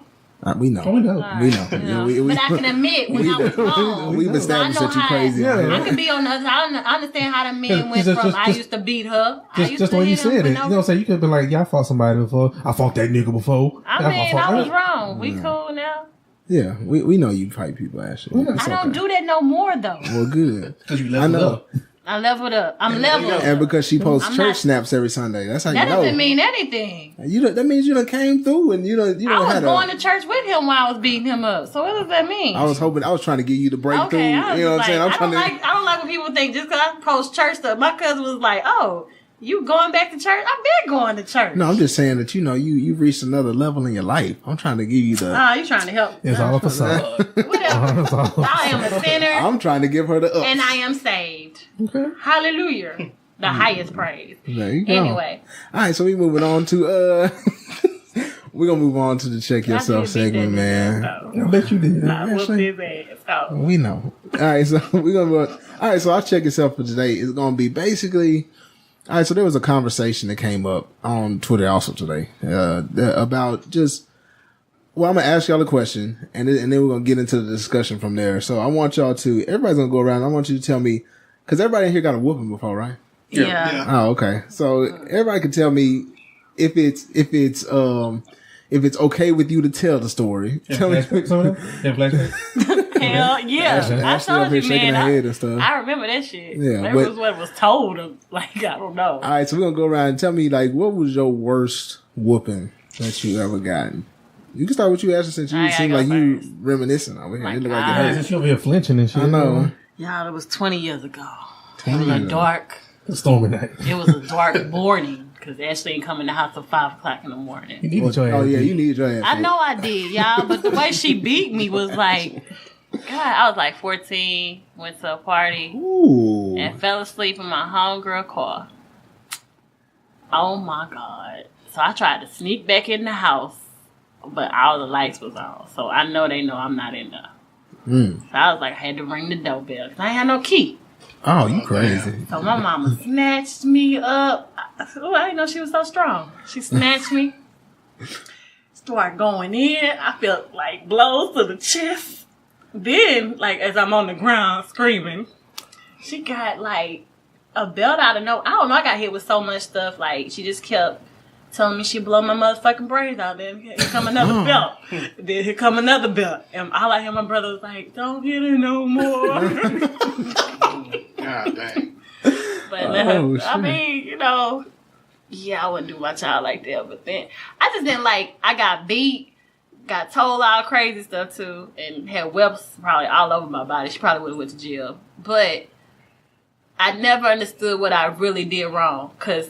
B: We know.
C: Oh, we know.
B: We know.
D: You
B: Yeah,
D: know. But I can admit when I was wrong.
B: We've
C: know.
B: established
D: I know
B: that you
D: how-
B: crazy.
C: Yeah.
B: on
D: I
B: here.
D: can be on the other side. I understand how the men went
C: Just-
D: from
C: just-
D: I used to beat her. I used
C: Just
D: to
C: the way you
D: hit him
C: said
D: for
C: it.
D: no
C: You know what I'm saying? You could be like, yeah, I fought somebody before. I fought that nigga before.
D: I mean,
C: fought
D: I was
C: her.
D: wrong. We cool now.
B: Yeah, we know you fight people, Ashley.
C: Yeah.
B: It's
D: I don't
B: okay.
D: do that no more though.
B: Well, good.
C: Because you
B: I
C: leveled
B: know.
C: up.
D: I leveled up. I'm leveled.
B: And because she posts
D: I'm
B: church
D: not-
B: snaps every Sunday, that's how
D: That
B: you know.
D: doesn't mean anything.
B: That means you done came through and you don't
D: I was
B: had
D: going
B: a.
D: to church with him while I was beating him up. So what does that mean?
B: I was trying to get you to break through.
D: okay,
B: You
D: I was
B: know what I'm
D: like,
B: saying?
D: I don't like when people think just because I post church stuff. My cousin was like, "Oh, you going back to church? I've been going to church."
B: No, I'm just saying that you've reached another level in your life. I'm trying to give you the.
D: You trying to help?
C: It's all a facade.
D: Whatever.
C: It's all a
D: I am a sinner
B: I'm trying to give her the up.
D: and I am saved.
C: Okay.
D: Hallelujah. the highest praise.
B: There you go.
D: Anyway,
B: All right, so we moving on to we're gonna move on to the check yourself segment, man.
C: I bet you did.
D: I whooped
C: Actually,
D: his ass. So.
B: We know. All right, so we're gonna move on. All right, so our check yourself for today is gonna be basically. All right, so there was a conversation that came up on Twitter also today about just. Well, I'm gonna ask y'all a question, and then we're gonna get into the discussion from there. So I want y'all to. Everybody's gonna go around. I want you to tell me, because everybody in here got a whooping before, right?
D: Yeah.
B: Oh, okay. So everybody can tell me if it's okay with you to tell the story. Tell me.
C: flashback, some of them? Yeah, flashback.
D: Hell yeah. I
B: Ashley up
D: told
B: here
D: you,
B: shaking
D: man.
B: her head and stuff.
D: I remember that shit.
B: Yeah,
D: That
B: but-
D: was what was told. Like, I don't know.
B: All right, so we're gonna go around and tell me like what was your worst whooping that you ever gotten. You can start with you, Ashley, since you
D: I gotta
B: seem
D: go
B: like you
D: first.
B: reminiscing over here.
D: My
B: It look like it
D: God.
B: hurt.
C: Since you over here flinching and shit.
B: I know.
D: Y'all, it was 20 years ago.
B: 20
D: It was
B: years
D: a
B: ago.
D: dark.
C: Stormy night.
D: It was a dark morning because Ashley ain't come in the house till 5 o'clock in the morning.
C: You needed your ass
B: Oh yeah,
C: beat.
B: you need your ass.
D: I
B: beat.
D: know I did, y'all, but the way she beat me was like, God, I was like 14, went to a party,
B: Ooh.
D: and fell asleep in my homegirl car. Oh my God. So I tried to sneak back in the house, but all the lights was on. So I know they know I'm not in there.
B: Mm.
D: So I was like, I had to ring the doorbell because I ain't had no key.
B: Oh, you crazy.
D: So my mama snatched me up. I didn't know she was so strong. She snatched me. Started going in. I felt like blows to the chest. Then, like, as I'm on the ground screaming, she got like a belt out of no. I don't know. I got hit with so much stuff. Like, she just kept telling me she blow my motherfucking brains out. Then here come another belt. Then here come another belt. And all I hear my brother was like, "Don't hit her no more."
E: God dang.
D: But
B: Oh,
D: I
B: shit.
D: mean, you know, yeah, I wouldn't do my child like that. But then I just didn't like. I got beat, got told all crazy stuff too, and had webs probably all over my body. She probably would have went to jail. But I never understood what I really did wrong. Cause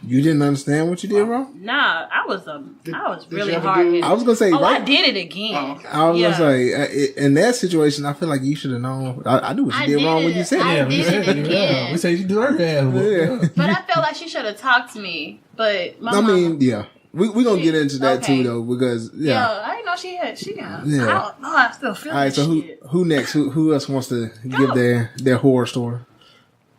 B: You didn't understand what you did wrong?
D: nah, I was
E: Did
D: really
E: you ever
D: hard.
E: do-
B: I was gonna say,
D: Oh,
B: right?
D: I did it again.
E: Oh, okay.
B: I was
D: Yeah.
B: gonna say, in that situation, I feel like you should have known. I knew what you
D: I
B: did wrong
D: did
B: when you
D: it.
B: said
D: I
B: that.
C: we
D: did
C: said,
D: it again.
C: we said you deserve your ass whooped.
B: Yeah.
D: But I felt like she should have talked to me. But my
B: I
D: mama,
B: mean, yeah. We gonna get into that
D: Okay.
B: too, though, because
D: yeah, I didn't know she had.
B: Yeah.
D: I don't know. I still feel
B: All right,
D: that
B: so
D: shit.
B: who next? Who else wants to give their horror story?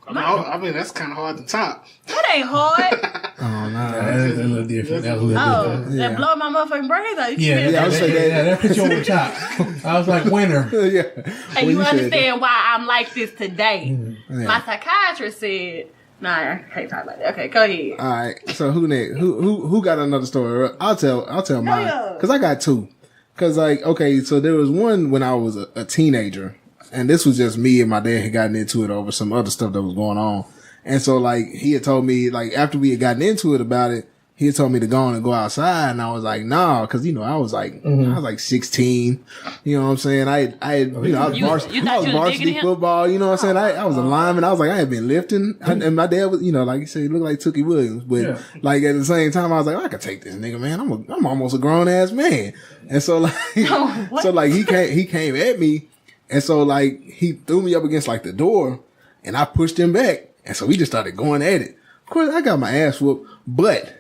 E: I mean, that's kind of hard to top.
D: That ain't hard.
B: Oh no.
C: That's a little different. That's a little
D: Oh,
C: different.
B: Yeah.
D: that blow my motherfucking brains out. You
C: Yeah,
D: can't-
B: Yeah, I would say that.
C: that put you over the top. I was like, winner.
B: yeah.
D: And
B: When
D: you
B: said
D: understand why I'm like this today.
B: Yeah.
D: My psychiatrist said, "Nah, I can't talk about that." Okay, go ahead.
B: All right. So who next? Who got another story? I'll tell mine
D: yeah.
B: because I got two. Because like, okay, so there was one when I was a teenager, and this was just me and my dad had gotten into it over some other stuff that was going on. And so like he had told me like after we had gotten into it about it, he had told me to go on and go outside, and I was like, nah, because you know I was like 16, you know what I'm saying? I was
D: You thought you was
B: varsity
D: digging him?
B: football, you know what I'm saying? I was a lineman. I was like I had been lifting, and my dad was, you know, like you said, he looked like Tookie Williams, but
C: Yeah.
B: like at the same time, I was like I could take this nigga, man. I'm almost a grown ass man, and so like
D: What?
B: so like he came at me, and so like he threw me up against like the door, and I pushed him back, and so we just started going at it. Of course, I got my ass whooped, but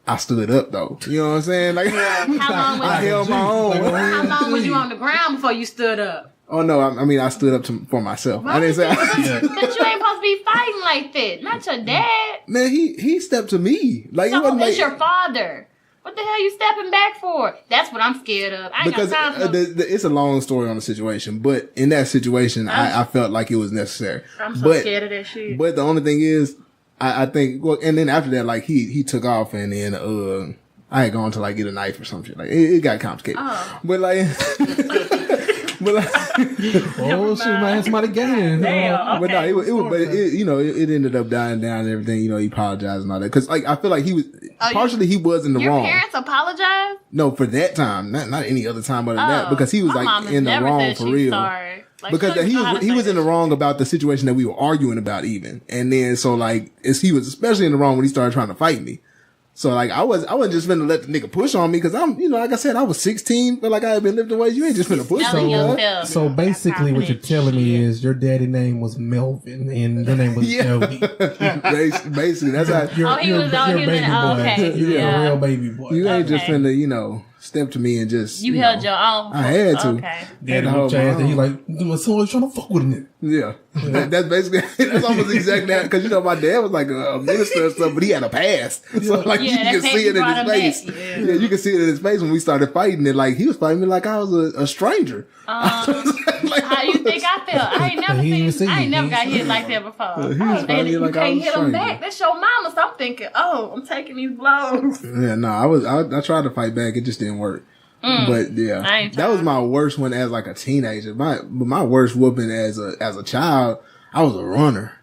B: I stood up though. You know what I'm saying? Like
D: How long
B: I
D: was
B: held my own.
D: how long was you on the ground before you stood up?
B: Oh no, I mean I stood up for myself. I didn't say.
D: But you ain't supposed to be fighting like that. Not your dad.
B: Man, he stepped to me. Like it
D: No,
B: wasn't
D: it's
B: like
D: your father. What the hell you stepping back for? That's what I'm scared of. I ain't
B: because
D: got time for no
B: it's a long story on the situation, but in that situation, I felt like it was necessary.
D: I'm so
B: but,
D: scared of that shit.
B: But the only thing is, I think, well, and then after that, like he took off, and then I had gone to like get a knife or some shit. Like it got complicated.
D: Oh.
B: But like, but like,
C: Oh, shit, man. Somebody gaining.
D: Damn.
B: but no,
D: Okay.
B: it was, but it, you know, it ended up dying down and everything. You know, he apologized and all that because like I feel like he was partially he was in the
D: Your
B: wrong.
D: parents apologize?
B: No, for that time, not any other time other than that,
D: Oh,
B: because he was
D: my mom
B: like
D: has
B: in the
D: never
B: wrong
D: said
B: for
D: she's
B: real.
D: sorry. Like,
B: Because
D: she doesn't know how to
B: he
D: say
B: was in the
D: that
B: wrong about the situation that we were arguing about even, and then so like he was especially in the wrong when he started trying to fight me. So like I wasn't just finna let the nigga push on me because I'm, you know, like I said, I was 16, but like I had been lifting weights. You ain't just finna push
D: Selling
B: on me.
D: yourself.
C: So basically, what you're telling me
D: Shit.
C: is your daddy name was Melvin and your name was Joey.
B: Basically, that's how
C: You're,
D: Oh, he was
C: you're
D: in
C: baby
D: it. Oh,
C: boy.
D: okay.
C: You're
D: Yeah.
C: a real baby boy.
B: you ain't just
D: Okay.
B: finna, you know, step to me and just
D: You
B: know,
D: held your own.
B: I had to.
D: Okay.
C: Daddy
B: Oh,
C: whooped your ass and he
B: wow.
C: like, someone's trying to fuck with a nigga.
B: Yeah, that's basically that's almost exactly that because you know my dad was like a minister and stuff, but he had a past, so like
D: Yeah,
B: you can
D: that's
B: see
D: it.
B: it in
D: Brought
B: his
D: him
B: face.
D: back.
B: Yeah.
D: Yeah.
B: You can see it in his face when we started fighting. And like he was fighting me like I was a stranger. Like,
D: How you think I felt? I ain't never
C: He didn't
D: seen.
C: see
D: I
C: you.
D: ain't never
C: He
D: got
C: didn't
D: hit
C: see
D: like
C: you.
D: that before.
B: he was
D: And
B: fighting
D: you
B: like I
D: can't
B: was
D: hit them
B: stranger.
D: back. That's your mama. So I'm thinking, oh, I'm taking these blows.
B: Yeah, no, I tried to fight back. It just didn't work. But yeah,
D: I ain't
B: that was
D: tried.
B: my worst one as like a teenager. My worst whooping as a child, I was a runner.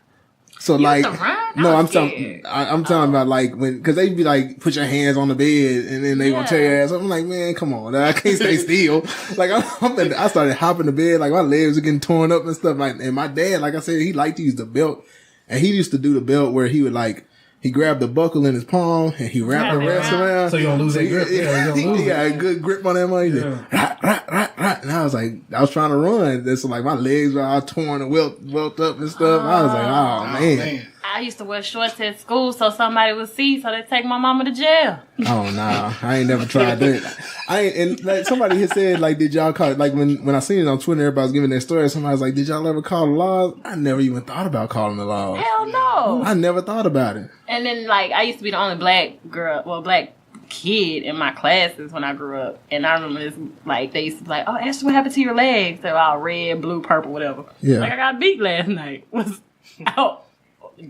B: So
D: You
B: like,
D: used to run? I
B: no,
D: was
B: I'm
D: scared.
B: talking. I'm talking about like when because they'd be like, put your hands on the bed and then they gonna tear your ass. I'm like, man, come on, I can't stay still. Like I started hopping the bed, like my legs were getting torn up and stuff. Like, and my dad, like I said, he liked to use the belt, and he used to do the belt where he would like. He grabbed the buckle in his palm and he wrapped the
D: Wrap it
B: rest
D: around.
B: around.
C: So you don't lose that grip. Yeah, you don't lose
B: he got a
C: it.
B: good grip on that money. And I was like, I was trying to run. That's like my legs were all torn and welt up and stuff. I was like, oh man.
D: I used to wear shorts at school so somebody would see, so they take my mama to jail.
B: Oh nah, I ain't never tried that. And like somebody had said, like, did y'all call it? Like when I seen it on Twitter, everybody was giving their story. Somebody was like, did y'all ever call the laws? I never even thought about calling the laws.
D: Hell no.
B: I never thought about it.
D: And then, like, I used to be the only black girl, well, black kid in my classes when I grew up. And I remember this, like, they used to be like, oh, Ashley, what happened to your legs? They were all red, blue, purple, whatever.
B: Yeah.
D: Like, I got beat last night.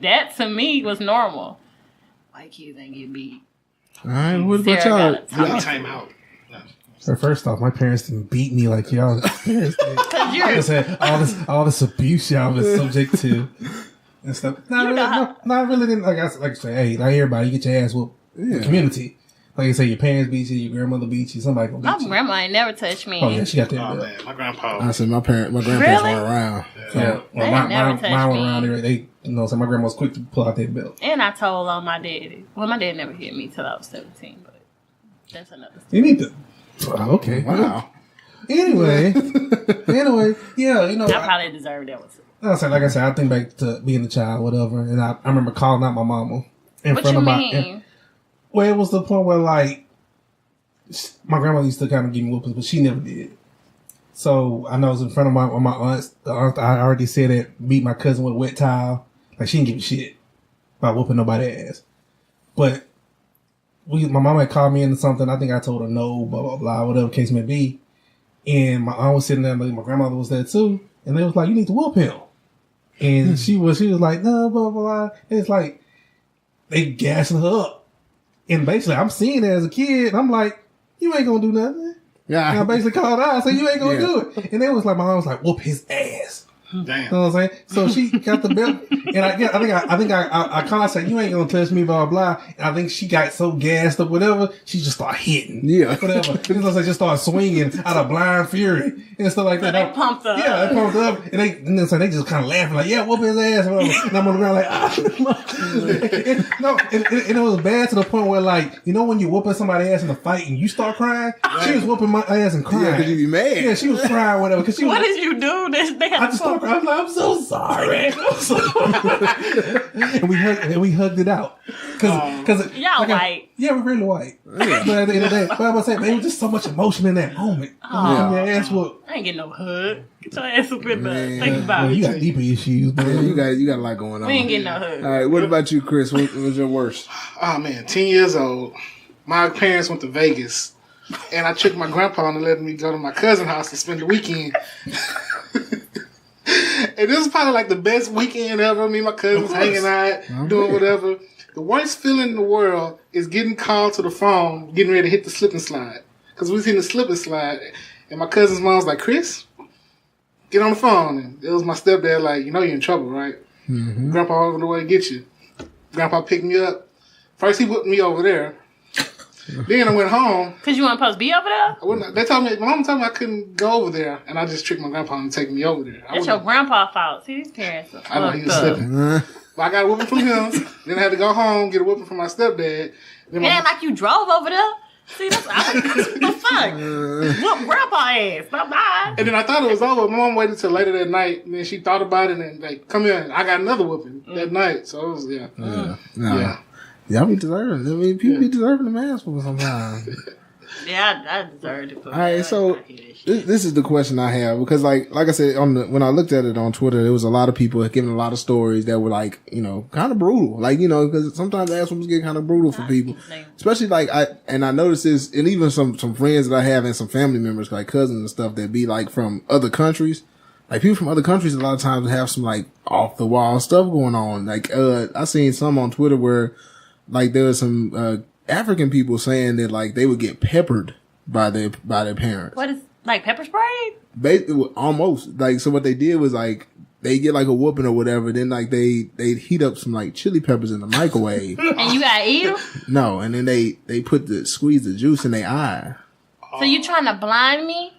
D: That, to me, was normal. White kids ain't get beat.
B: All right, what about
D: Sarah
B: y'all?
D: got a
B: Y'all-
E: Time out.
C: So first off, my parents didn't beat me like y'all. Parents did.
D: Cause you're,
C: I just had all this abuse y'all was subject to and stuff. Not really, not really. Didn't like I say. Hey, not everybody. You get your ass whooped.
B: Yeah.
C: The community. Like you say, your parents beat you, your grandmother beat you, somebody gonna
D: my
C: beat you.
D: grandma ain't never touched me.
C: Oh yeah, she got that.
E: Oh
C: belt.
E: man, my grandpa.
B: I said my grandparents
D: Really?
B: weren't around.
C: Yeah, well,
D: They
C: my,
D: never
C: my,
D: touched
C: mine were
D: me.
C: around there. They, you know, so my grandma was quick to pull out that belt.
D: And I told on my daddy. Well, my dad never hit me till I was 17, but that's another story.
C: You need to. Oh, okay.
B: Wow.
C: Anyway, yeah, you know,
D: I probably deserved that one.
C: like I said, I think back to being a child, whatever, and I remember calling out my mama in
D: What
C: front
D: you
C: of
D: mean?
C: well, it was the point where like my grandma used to kind of give me whoopings, but she never did. So I know I was in front of my aunts. The aunt I already said that beat my cousin with a wet towel. Like she didn't give a shit about whooping nobody's ass. But my mama had called me into something. I think I told her no, blah blah blah, whatever case may be. And my aunt was sitting there, like, my grandmother was there too, and they was like, "You need to whoop him." And she was like, "No, blah blah blah." And it's like they gassing her up, and basically I'm seeing it as a kid. And I'm like, "You ain't gonna do nothing." And I
B: Yeah.
C: basically called her out. I said, "You ain't gonna
B: Yeah.
C: do it." And it was like my mom was like, "Whoop his ass."
E: Damn.
C: You know what I'm saying? So she got the belt, and I think I called. I said, "You ain't gonna touch me," blah blah. And I think she got so gassed up, whatever. She just started hitting,
B: Yeah.
C: whatever. Just started swinging out of blind fury and stuff like that.
D: They pumped up.
C: Yeah, they pumped up, and they just kind of laughing like, "Yeah, whoop his ass," whatever. And I'm on the ground like, "Ah." No, and it was bad to the point where, like, you know, when you whooping somebody's ass in a fight and you start crying, she was whooping my ass and crying.
B: Yeah, because you be mad.
C: Yeah, she was crying, whatever. Because she was.
D: What did you do? They had
C: I
D: to
C: just
D: pump.
C: started crying. I was like, "I'm so sorry." I'm sorry. and we hugged it out. Cause
D: Y'all white.
C: yeah, we're really white. But at the end of the day, but I was saying, there was just so much emotion in that moment.
D: Oh.
C: Your ass whooped.
D: I ain't getting no hug. Get your ass up in
B: Man.
D: there. Think about
C: Well,
D: it.
C: you got deeper issues,
B: Yeah,
C: man.
B: you got a lot going on.
D: We ain't getting no hug.
B: All right, what about you, Chris? What was your worst?
E: Oh man, 10 years old. My parents went to Vegas, and I tricked my grandpa into letting me go to my cousin's house to spend the weekend. And this is probably like the best weekend ever. Me and my cousins hanging out, doing whatever. The worst feeling in the world is getting called to the phone, getting ready to hit the slip and slide. Because we was hitting the slip and slide, and my cousin's mom's like, "Chris, get on the phone." And it was my stepdad like, "You know you're in trouble, right?"
B: Mm-hmm.
E: Grandpa over the way to get you. Grandpa picked me up. First he whipped me over there. Then I went home.
D: Cause you weren't supposed to be over there?
E: They told me, my mom told me I couldn't go over there, and I just tricked my grandpa into taking me over there.
D: That's your grandpa's fault. See, these parents are
E: I know he
D: fucked
E: was
D: up.
E: slipping. But I got a whooping from him. Then I had to go home, get a whooping from my stepdad. Then
D: It ain't like you drove over there. See, that's what the fuck. Whoop grandpa ass. Bye-bye.
E: and then I thought it was over. My mom waited till later that night, and then she thought about it, and like, come here. I got another whooping that night. So it was,
B: Nah. Y'all be deserving. I mean, people be deserving the man for sometimes.
D: Yeah, I deserved it.
B: All right, so this is the question I have because, like I said, when I looked at it on Twitter, there was a lot of people giving a lot of stories that were like, kind of brutal. Like, because sometimes ass whoopings get kind of brutal for people, especially like I noticed this, and even some friends that I have and some family members, like cousins and stuff, that be like from other countries. Like people from other countries, a lot of times have some like off the wall stuff going on. Like, I seen some on Twitter where like there was some, African people saying that like they would get peppered by their parents.
D: What is, like pepper spray?
B: Basically, almost like, so what they did was like they get like a whooping or whatever, then like they heat up some like chili peppers in the microwave.
D: And you gotta eat them?
B: No, and then they squeeze the juice in their eye.
D: So you trying to blind me?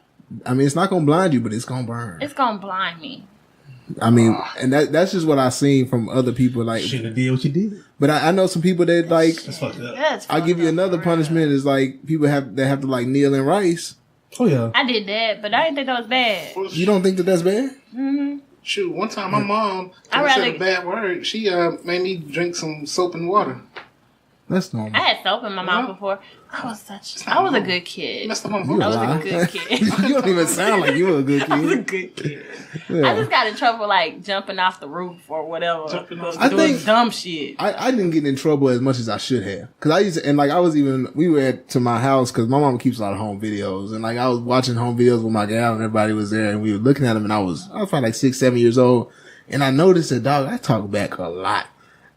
B: I mean, it's not gonna blind you, but it's gonna burn.
D: It's gonna blind me.
B: I mean, and that's just what I seen from other people. Like,
C: Shouldn't have did what you did.
B: but I know some people that like.
C: That's fucked up.
D: That's
B: I'll give you
D: fucked up
B: another
D: for real.
B: punishment is like people have to like kneel in rice.
C: Oh yeah.
D: I did that, but I didn't think that was bad.
B: You don't think that that's bad?
E: Shoot, one time my mom
D: I
E: said
D: rather-
E: a bad word. She made me drink some soap and water.
B: That's normal.
D: I had soap in my mouth before. I was a good kid.
E: Messed up my
B: You
E: mouth.
D: I was
B: lie.
D: a good kid.
B: You don't even sound like you were a good
D: I was a
B: kid.
D: good kid.
B: Yeah.
D: I just got in trouble like jumping off the roof or whatever.
E: Jumping off
B: I
D: Doing
B: think-
D: dumb shit.
B: I didn't get in trouble as much as I should have. Cause I used to, and like we were to my house cause my mom keeps a lot of home videos and like I was watching home videos with my gal and everybody was there and we were looking at them and I was probably like 6, 7 years old and I noticed that dog, I talk back a lot.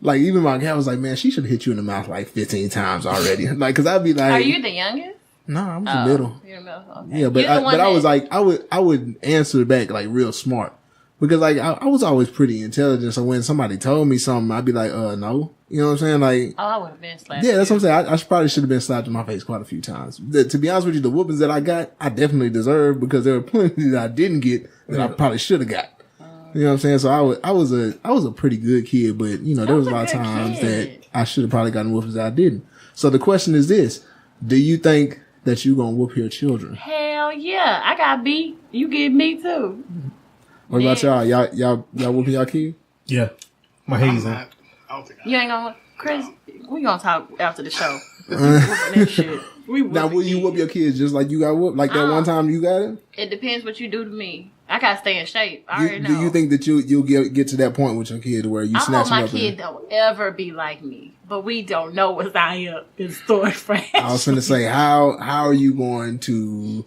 B: Like even my gal was like, man, she should have hit you in the mouth like 15 times already. Like, cause I'd be like,
D: Are you the youngest?
B: no, I'm the middle.
D: You're the middle. Okay.
B: Yeah, but
D: You're the one
B: I was
D: that-
B: like, I would answer back like real smart because like I was always pretty intelligent. So when somebody told me something, I'd be like, no, you know what I'm saying? Like,
D: Oh, I would have been slapped.
B: yeah, that's what
D: too.
B: I'm saying. I probably should have been slapped in my face quite a few times. To be honest with you, the whoopings that I got, I definitely deserved because there were plenty that I didn't get that I probably should have got. You know what I'm saying? So I was a pretty good kid, but there was a lot of
D: good
B: times
D: kid.
B: that I should have probably gotten whoopings that I didn't. So the question is this: do you think that you gonna whoop your children?
D: Hell yeah. I got beat. You get me too.
B: What about y'all? Y'all whooping y'all kid?
C: Yeah. My
E: I'm
C: hazel.
E: not- I don't think I
D: You ain't gonna, Chris, we gonna talk after the show. We whooping that shit. We
B: Now,
D: whooping
B: will you whoop
D: kids.
B: your kids just like you got whooped? Like that one time you got it?
D: It depends what you do to me. I gotta stay in shape. I already know.
B: Do you think that you'll get to that point with your kid where you
D: I
B: snatch
D: hope my
B: him up?
D: kid don't ever be like me, but we don't know what's out here in store for
B: I was finna say, how are you going to?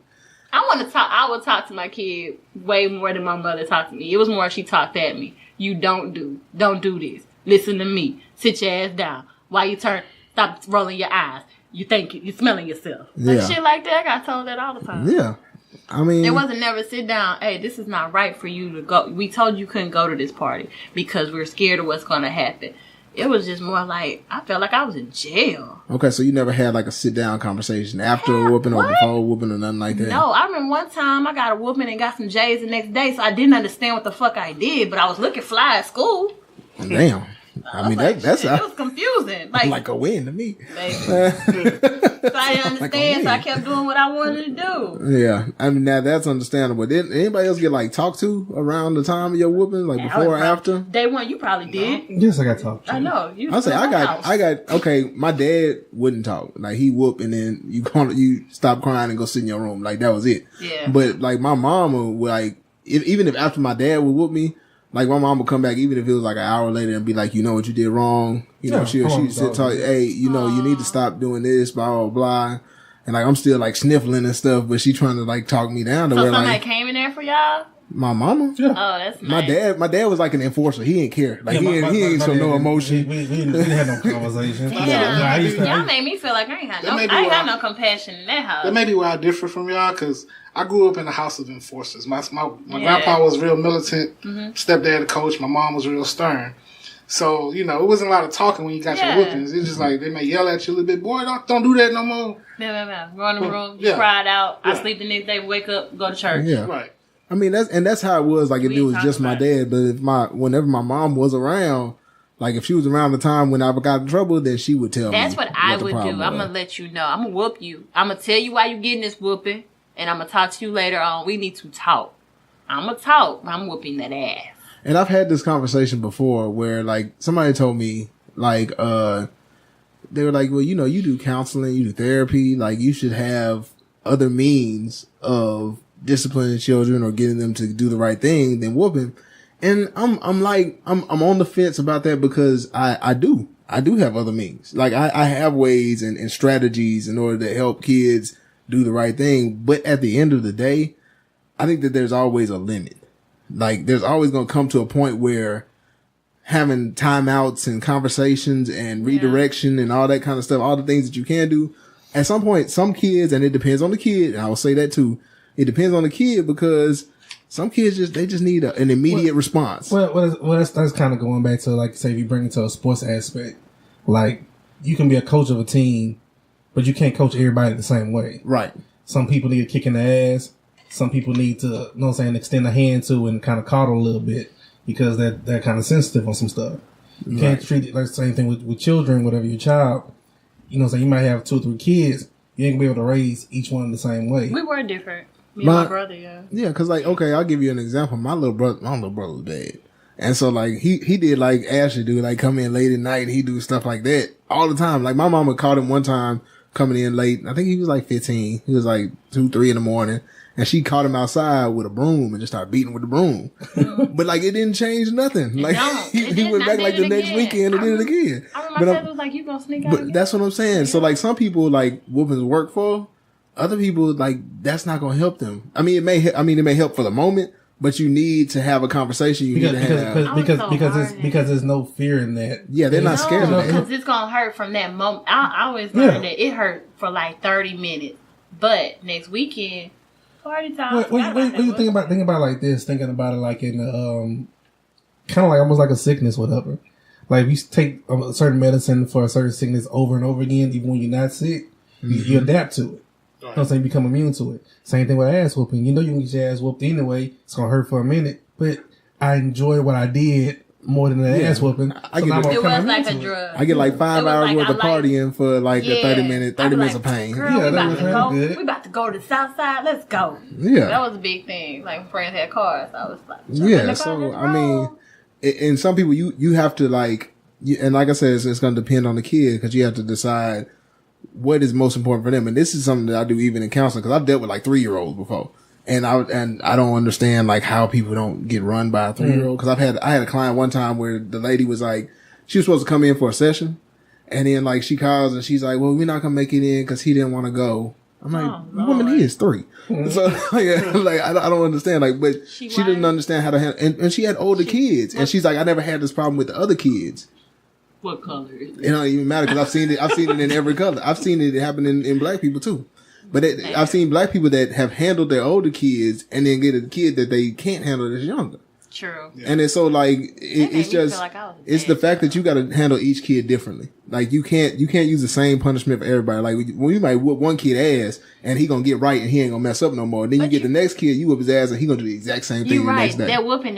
D: I want to talk. I would talk to my kid way more than my mother talked to me. It was more she talked at me. You don't do this. Listen to me. Sit your ass down. Why you stop rolling your eyes. You think you smelling yourself. Like
B: Yeah.
D: shit like that. I got told that all the time.
B: Yeah, I mean,
D: It wasn't never sit down. Hey, this is not right for you to go. We told you couldn't go to this party because we're scared of what's going to happen. It was just more like I felt like I was in jail.
B: okay. So you never had like a sit down conversation after a whooping or
D: What?
B: before a whooping or nothing like that.
D: No, I remember one time I got a whooping and got some J's the next day, so I didn't understand what the fuck I did, but I was looking fly at school.
B: Damn. I mean
D: Like,
B: that's
D: shit, it was confusing.
B: like a win to me.
D: Baby. So I didn't understand, so I
B: win.
D: kept doing what I wanted to do.
B: Yeah, I mean now that's understandable. Did anybody else get like talked to around the time of your whooping, like
D: I was
B: before or
D: probably-
B: after?
D: Day one, you probably did.
C: Yes, I got talked to.
D: I know. You
B: I say
D: was in my house.
B: I got okay. My dad wouldn't talk. Like he whoop and then you stop crying and go sit in your room. Like that was it.
D: Yeah.
B: But like my mama would like even if after my dad would whoop me, like my mom would come back even if it was like an hour later and be like, you know what you did wrong. You know
C: Yeah,
B: she
C: my mom
B: sit
C: does.
B: talk. Hey, you know you need to stop doing this. Blah blah blah. And like I'm still like sniffling and stuff, but she trying to like talk me down to
D: So
B: where
D: somebody
B: like
D: came in there for y'all?
B: my mama.
C: Yeah.
D: Oh, that's nice.
B: My dad was like an enforcer. He didn't care. Like
C: Yeah,
B: he ain't show no emotion.
C: We didn't have no conversation.
D: Yeah.
C: I used to-
D: Y'all made me feel like I ain't had
E: That
D: no,
E: may be
D: I ain't
E: why-
D: had no compassion in that house.
E: That may be where I differ from y'all, because I grew up in a house of enforcers. My
D: Yeah.
E: grandpa was real militant, stepdad a coach, my mom was real stern. So, it wasn't a lot of talking when you got
D: Yeah.
E: your whoopings. It's just like, they may yell at you a little bit, boy, don't do that no more.
D: Go in the room, you
E: Yeah.
D: cried out. I
E: Yeah.
D: sleep the next day, wake up, go to church.
B: Yeah.
E: Right.
B: I mean that's how it was. Like if
D: We
B: it was
D: talk
B: just my
D: about it.
B: dad, but if whenever my mom was around, Like if she was around the time when I got in trouble, then she would tell me.
F: That's what I
B: the
F: would do.
B: problem
F: I'm
B: was.
F: gonna let you know. I'm gonna whoop you. I'm gonna tell you why you getting this whooping, and I'm gonna talk to you later on. We need to talk. I'm gonna talk. I'm whooping that ass.
B: And I've had this conversation before where like somebody told me like they were like, well, you know, you do counseling, you do therapy, like you should have other means of disciplining children or getting them to do the right thing than whooping. And I'm on the fence about that because I do have other means. Like I have ways and strategies in order to help kids do the right thing. But at the end of the day, I think that there's always a limit. Like there's always going to come to a point where having timeouts and conversations and redirection and all that kind of stuff, all the things that you can do. At some point, some kids, and it depends on the kid, and I will say that too, it depends on the kid because some kids just need an immediate response.
C: Well, that's kind of going back to, like, say, if you bring it to a sports aspect. Like, you can be a coach of a team, but you can't coach everybody the same way.
B: Right.
C: Some people need a kick in the ass. Some people need to, you know what I'm saying, extend a hand to and kind of coddle a little bit because they're kind of sensitive on some stuff. You can't treat it like the same thing with children, whatever your child. You know what I'm saying? You might have 2 or 3 kids. You ain't gonna be able to raise each one the same way.
D: We were different. Me and my brother, yeah.
B: Yeah, because, like, okay, I'll give you an example. My little brother was bad. And so, like, he did like Ashley do, like, come in late at night. He do stuff like that all the time. Like, my mama caught him one time coming in late. I think he was like 15. He was like 2, 3 in the morning. And she caught him outside with a broom and just started beating with the broom. But, like, it didn't change nothing. Like, he went back, like, the next weekend and did it again.
D: I remember my cousin was like, you gonna sneak out again?
B: But that's what I'm saying. So, like, some people, like, whoopings work for. Other people, like, that's not going to help them. I mean, it may help for the moment, but you need to have a conversation.
C: Because there's no fear in that.
B: Yeah, they're not scared of that.
D: Because it's going to hurt from that moment. I always learned that it hurt for like 30 minutes. But next weekend, party time.
C: What you think about it like this? Thinking about it like in kind of like almost like a sickness, whatever. Like if you take a certain medicine for a certain sickness over and over again, even when you're not sick, you adapt to it. You know what I'm saying? You become immune to it. Same thing with ass whooping. You know you can get your ass whooped anyway. It's going to hurt for a minute. But I enjoy what I did more than the ass whooping.
F: It was like a drug.
B: I get like 5 hours worth of partying for like a 30 minutes of pain.
D: Girl, we about to go to the south side. Let's go.
B: Yeah.
F: That was a big thing. Like when friends had cars, I was like,
B: yeah. So, I mean, and some people, you have to like, and like I said, it's going to depend on the kid because you have to decide what is most important for them. And this is something that I do even in counseling because I've dealt with like 3-year-olds before. And I don't understand like how people don't get run by a 3-year-old. Cause I had a client one time where the lady was like, she was supposed to come in for a session. And then like she calls and she's like, well, we're not going to make it in cause he didn't want to go. I'm like, woman, he is 3. So like, I don't understand. Like, but she didn't understand how to handle, and she had older kids. And she's like, I never had this problem with the other kids.
D: What color is it?
B: It don't even matter because I've seen it in every color. I've seen it happen in black people too. But I've seen black people that have handled their older kids and then get a kid that they can't handle that's younger.
F: True.
B: Yeah. And it's so like it's just it's the fact that you got to handle each kid differently. Like you can't use the same punishment for everybody. Like when you might whoop one kid ass and he gonna get right and he ain't gonna mess up no more. Then you get the next kid, you whoop his ass and he gonna do the exact same thing the next day.
F: That whooping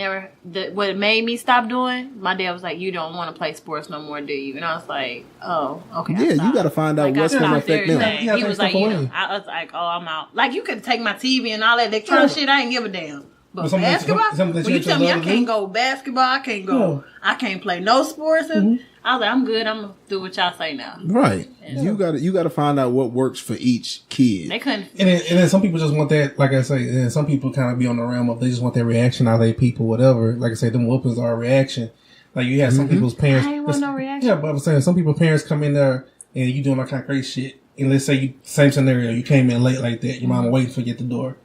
F: what it made me stop doing. My dad was like, "You don't want to play sports no more, do you?" And I was like, "Oh, okay."
B: Yeah, you got to find out what's gonna affect them.
F: He was like, I was like, "Oh, I'm out." Like you could take my TV and all that electronic shit. I ain't give a damn. But basketball, when you tell me I can't go basketball, I can't go, I can't play no sports. I was like, I'm good. I'm gonna do what y'all say now.
B: Right. You got to find out what works for each kid.
F: They couldn't.
C: And then some people just want that. Like I say, and some people kind of be on the realm of they just want that reaction out of their people, whatever. Like I say, them whoopings are a reaction. Like you have some people's parents.
F: I ain't want no reaction.
C: Yeah, but I'm saying some people's parents come in there and you doing all kind of crazy shit. And let's say same scenario, you came in late like that. Your mama waiting for you at the door.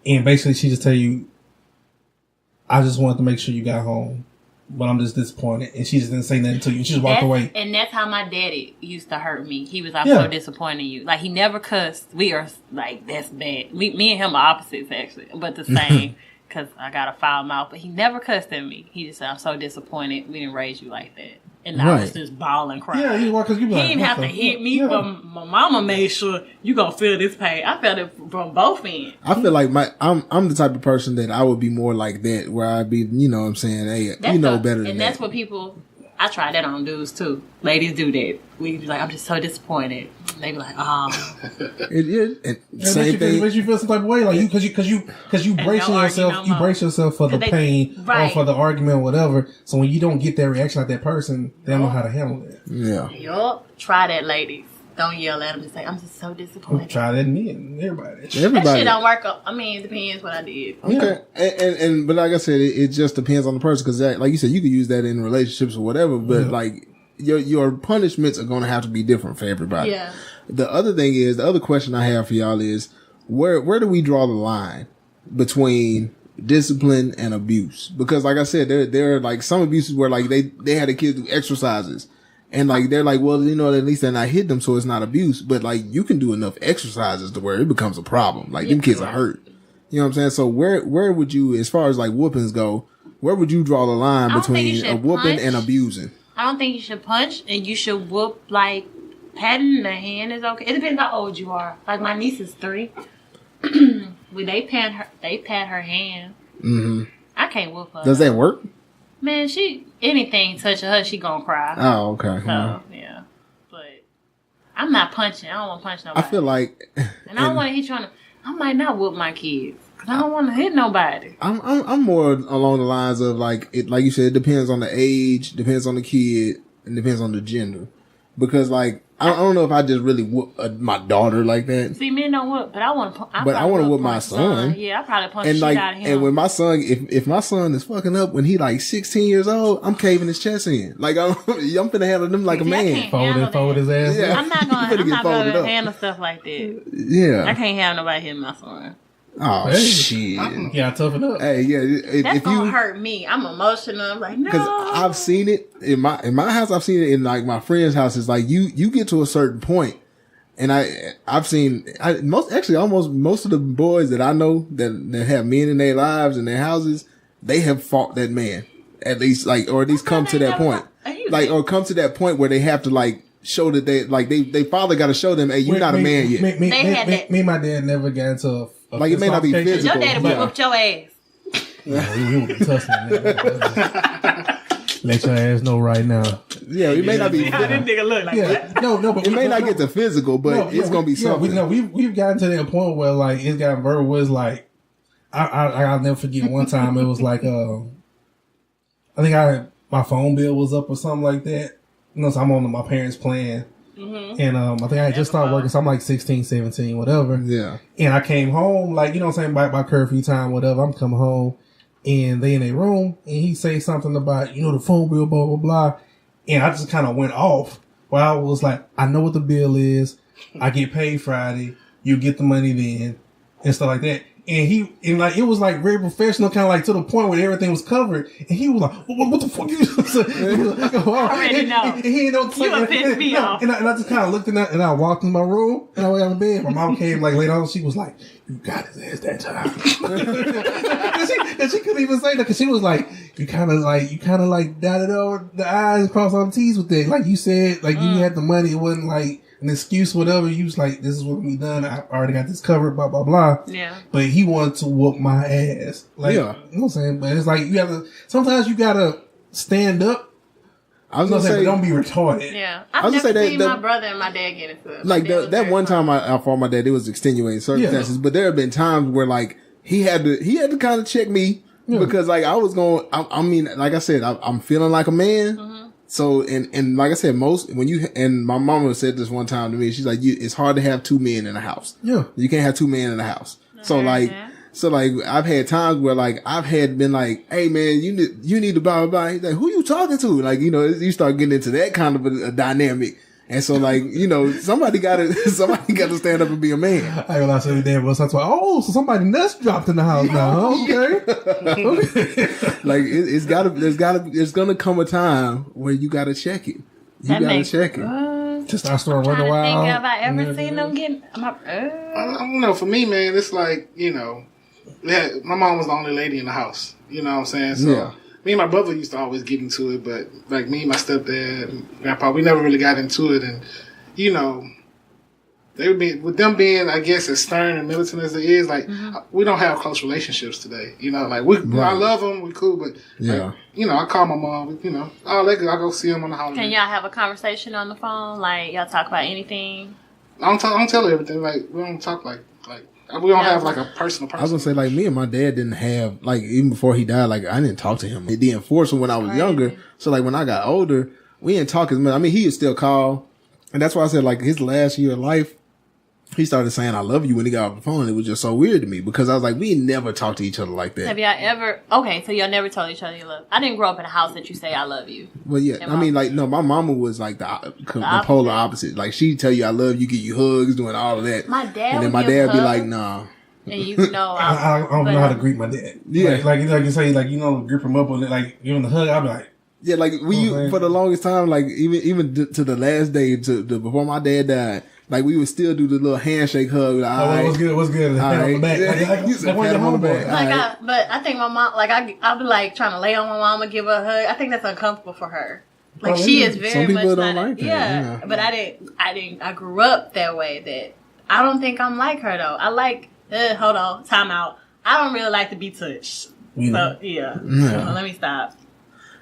C: And basically, she just tell you, I just wanted to make sure you got home, but I'm just disappointed. And she just didn't say nothing to you. She just walked away.
F: And that's how my daddy used to hurt me. He was like, so disappointed in you. Like, he never cussed. We are, like, that's bad. Me and him are opposites, actually, but the same, because I got a foul mouth. But he never cussed at me. He just said, I'm so disappointed. We didn't raise you like that. And I was just bawling, crying.
C: Yeah, because you
F: he didn't have to hit me, but my mama made sure you gonna feel this pain. I felt it from both ends.
B: I feel like I'm the type of person that I would be more like that, where I'd be, you know what I'm saying, hey,
F: That's
B: you know better than that.
F: And that's what people, I tried that on dudes too. Ladies do that. We be like, I'm just so disappointed. They be like,
B: Same thing.
C: It makes you feel some type of way, like because you bracing
F: no
C: yourself,
F: argument no
C: you
F: more.
C: brace yourself for the pain or
F: right.
C: for the argument or whatever. So when you don't get that reaction like that person, they don't know how to handle it.
B: Yeah.
F: yup, try that, ladies. Don't yell at them. Just say, I'm just so disappointed.
C: Try that, me and everybody.
F: That
B: Everybody.
F: shit don't work. I mean, it depends what I did.
B: Okay, and but like I said, it just depends on the person because, like you said, you could use that in relationships or whatever. But like your punishments are going to have to be different for everybody.
F: Yeah.
B: The other thing is, the other question I have for y'all is, where do we draw the line between discipline and abuse? Because like I said, there are like some abuses where like they had the kids do exercises. And like, they're like, well, you know, at least they're not hitting them, so it's not abuse. But like, you can do enough exercises to where it becomes a problem. Like, them kids are hurt. You know what I'm saying? So where would you, as far as like whoopings go, where would you draw the line
F: don't think you
B: between a
F: should
B: whooping
F: punch.
B: and abusing?
F: I don't think you should punch, and you should whoop, like, patting the hand is okay. It depends how old you are. Like, my niece is 3. When they pat her hand.
B: Mm-hmm.
F: I can't whoop her.
B: Does that work?
F: Man, anything touching her, she gonna cry.
B: Oh, okay.
F: So, yeah. But I'm not punching. I don't want to punch nobody.
B: I feel like,
F: and I don't want to hit you on I might not whoop my kids. Because I don't want to hit nobody.
B: I'm more along the lines of like you said, it depends on the age, depends on the kid, and depends on the gender. Because like, I don't know if I just really whoop my daughter like that.
F: See, men don't whoop, but I want to.
B: But I want to whoop my son.
F: Yeah, I probably punch
B: And
F: the
B: like,
F: shit out of him.
B: and when my son, if my son is fucking up when he like 16 years old, I'm caving his chest in. Like I'm finna handle him like a
F: See, I
B: man.
F: can't
C: Fold his ass.
B: Yeah.
F: I'm not
B: You better get folded
F: gonna
B: up.
F: handle stuff like that. I
B: Yeah.
F: can't have nobody hitting my son.
B: Oh
C: Hey.
B: shit.
C: Yeah, toughen up.
B: Hey, yeah.
F: That's
B: If
F: gonna
B: you,
F: hurt me. I'm emotional. I'm like, no.
B: because I've seen it in my house. I've seen it in like my friends' houses. Like you get to a certain point, and I've seen most of the boys that I know that have men in their lives and their houses, they have fought that man at least, like, or at least come to that point, like, or come to that point where they have to like show that they father got to show them, hey, you're not a man yet.
F: They had that.
C: Me and my dad never got into a
B: Like, it may not be
C: altercation.
B: physical.
F: Your daddy would whoop your ass.
C: Yeah, we would be tussling. Let your ass know right now.
B: Yeah, it may not be.
D: nigga look like
C: Yeah, no, but
B: It may not get to physical, but it's gonna be something.
C: We've gotten to that point where like it's gotten verbal. Where it's like I'll never forget one time it was like I think my phone bill was up or something like that. You know, so I'm on my parents' plan. Mm-hmm. And I think I had just started working, so I'm like 16, 17, whatever.
B: Yeah.
C: And I came home, like, you know what I'm saying, by curfew time, whatever. I'm coming home, and they in their room, and he say something about, you know, the phone bill, blah, blah, blah. And I just kind of went off. Where I was like, I know what the bill is. I get paid Friday. You get the money then, and stuff like that. And it was like very professional, kind of like to the point where everything was covered. And he was like, what the fuck you like, oh,
F: I already know.
C: And he ain't know
F: You would piss me off.
C: And I just kind of looked in that, and I walked in my room, and I went out of bed. My mom came like later on. She was like, you got his ass that time. and she couldn't even say that because she was like, you kind of like dotted over the I's, crossed all the T's with that. Like you said, like you had the money. It wasn't like an excuse, whatever. You was like, this is what we done. I already got this covered, blah, blah, blah.
F: Yeah.
C: But he wanted to whoop my ass. Like,
B: Yeah.
C: you know what I'm saying? But it's like, sometimes you gotta stand up.
B: I was
C: You know
B: gonna
C: what I'm saying?
B: say,
C: But don't be retarded.
F: Yeah.
B: I
F: I've
B: was
F: never
B: gonna say
F: seen
B: that-
F: my brother and my dad get into it.
B: like
F: My dad was
B: that
F: very
B: one time
F: funny.
B: I fought my dad, it was extenuating circumstances. But there have been times where like he had to kind of check me because like I was going. I mean, like I said, I'm feeling like a man.
F: Mm-hmm.
B: So and like I said, my mama said this one time to me. She's like, it's hard to have two men in a house.
C: Yeah.
B: You can't have two men in a house. So like.
F: Yeah.
B: So like I've had times where like I've had been like, hey man, you need to blah blah blah. He's like, who you talking to? Like, you know, you start getting into that kind of a dynamic. And so like, you know, somebody gotta stand up and be a man.
C: I realized every day was like, oh, so somebody nuts dropped in the house now, huh? Okay.
B: Like there's gonna come a time where you gotta check it. You gotta check it.
C: Just I start running
F: Trying to
C: wild.
F: think, have I ever seen them get?
E: I don't know. For me, man, it's like, you know, my mom was the only lady in the house. You know what I'm saying? So
B: Yeah.
E: me and my brother used to always get into it, but like me, my stepdad, and grandpa, we never really got into it. And, you know, they would be with them being, I guess, as stern and militant as it is. Like we don't have close relationships today. You know, like I love them, we cool, but like, you know, I call my mom. You know, I go see them on the holiday.
F: Can y'all have a conversation on the phone? Like y'all talk about anything?
E: I don't tell her everything. Like we don't talk like we don't have like a personal.
B: I was gonna say, like, me and my dad didn't have, like, even before he died, like, I didn't talk to him. It didn't force him when I was younger. So like when I got older, we didn't talk as much. I mean, he would still call, and that's why I said, like, his last year of life, he started saying "I love you" when he got off the phone. It was just so weird to me because I was like, we never talked to each other like that.
F: Have y'all ever? Okay, so y'all never told each other you love. I didn't grow up in a house that you say "I love you."
B: Well, yeah, I mean, like, no, my mama was like the polar opposite. Like, she'd tell you "I love you," give you hugs, doing all of that.
F: My dad,
B: and then my dad would be like, "Nah."
F: And you know,
C: I don't know how to greet my dad. Yeah, like you say, like, you know, grip him up with it, like give him the hug. I'll be like,
B: yeah, like for the longest time, like even to the last day, before my dad died. Like, we would still do the little handshake hug. Like,
C: what's good? What's good?
B: Pat
C: on the back.
F: But I think my mom, like, I'll be like trying to lay on my mom and give her a hug. I think that's uncomfortable for her. Like, she is very
B: some
F: much
B: people don't
F: not.
B: like that.
F: Yeah, but I grew up that way. That I don't think I'm like her though. I like. Hold on, time out. I don't really like to be touched. So yeah. So, let me stop.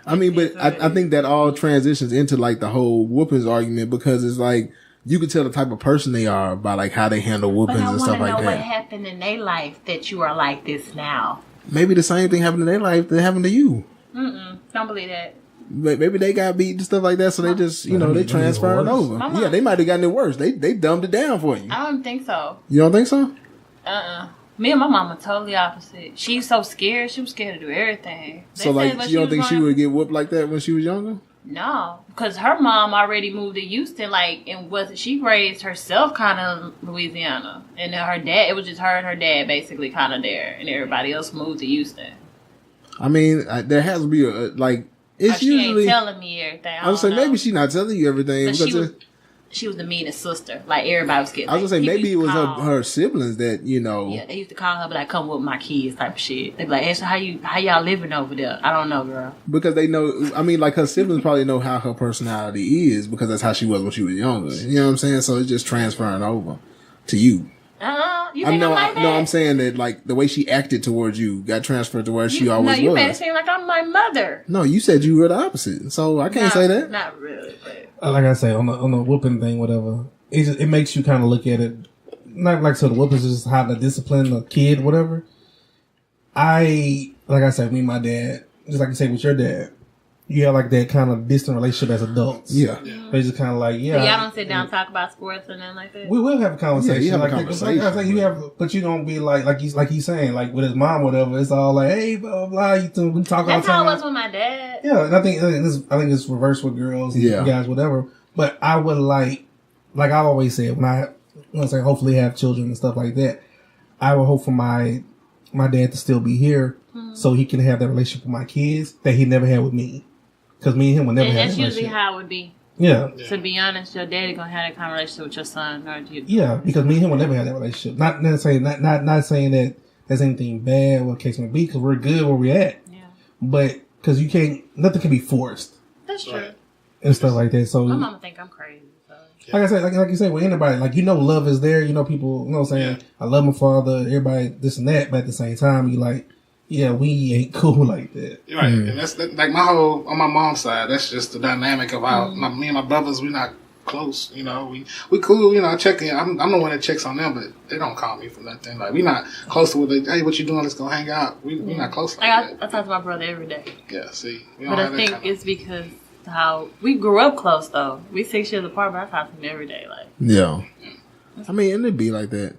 B: I mean, but I think that all transitions into like the whole whoopings argument because it's like you can tell the type of person they are by like how they handle whoopings and stuff like that.
F: I want to know what happened in their life that you are like this now.
B: Maybe the same thing happened in their life that happened to you.
F: Don't believe that.
B: Maybe they got beat and stuff like that, so they just, you know, they transfer it over. Yeah, they might have gotten it worse. They dumbed it down for you.
F: I don't think so.
B: You don't think so?
F: Me and my mom are totally opposite. She's so scared. She was scared to do everything.
B: So, like, you don't think she would get whooped like that when she was younger?
F: No, because her mom already moved to Houston, like, and she raised herself kind of in Louisiana. And then her dad, it was just her and her dad basically kind of there. And everybody else moved to Houston.
B: I mean, there has to be it's
F: she
B: usually.
F: Ain't telling me everything.
B: I was saying maybe she's not telling you everything.
F: But she was the meanest sister. Like, everybody was getting.
B: I was gonna say maybe it was her siblings that, you know.
F: Yeah, they used to call her, like, come with my kids type of shit. They'd be like, Ashley, how y'all living over there? I don't know, girl.
B: Because they know. I mean, like, her siblings probably know how her personality is because that's how she was when she was younger. You know what I'm saying? So it's just transferring over to you.
F: You think I'm like that?
B: No, I'm saying that, like, the way she acted towards you got transferred to where she always was.
F: No, you made it seem like I'm my mother.
B: No, you said you were the opposite, so I can't say that.
F: Not really, but
C: like I say, on the whooping thing, whatever, it makes you kind of look at it, not like, so the whooping is just how to discipline a kid, whatever. Like I said, me and my dad, just like you say with your dad, you have like that kind of distant relationship as adults.
B: Yeah.
C: It's just kind of like,
F: So y'all don't sit down and talk about sports and nothing like that?
C: We will have a conversation.
B: Yeah, you have
C: like,
B: a conversation.
C: Like I say, you have, but you don't be like he's saying, like with his mom, whatever. It's all like, hey, blah blah. We talk all the time.
F: That's how it was with my dad.
C: Yeah, and I think it's reversed with girls, and guys, whatever. But I would like I always said when I say hopefully have children and stuff like that, I would hope for my dad to still be here so he can have that relationship with my kids that he never had with me. Because me and him would never have that relationship.
F: That's usually how it would be.
C: Yeah.
F: To be honest, your daddy gonna have that kind of relationship with your son, or you?
C: Yeah, because me and him would never have that relationship. Not necessarily, not saying that there's anything bad or case may be, because we're good where we're at.
F: Yeah.
C: But because nothing can be forced.
F: That's true.
C: And stuff like that. So
F: my mama think I'm crazy. So.
C: Like I said, like you said, with anybody, like, you know, love is there. You know, people, you know what I'm saying? I love my father, everybody, this and that. But at the same time, you like, yeah, we ain't cool like that.
E: Right. And that's like on my mom's side, that's just the dynamic of how me and my brothers, we're not close, you know. We cool, you know, I check in. I'm the one that checks on them, but they don't call me for nothing. Like, we not close to it. Hey, what you doing? Let's go hang out. We not close like that.
F: I talk to my brother every day.
E: Yeah, see.
F: But I think it's because how we grew up close, though. We 6 years apart, but I talk to him every day. Like,
B: yeah. I mean, and it'd be like that.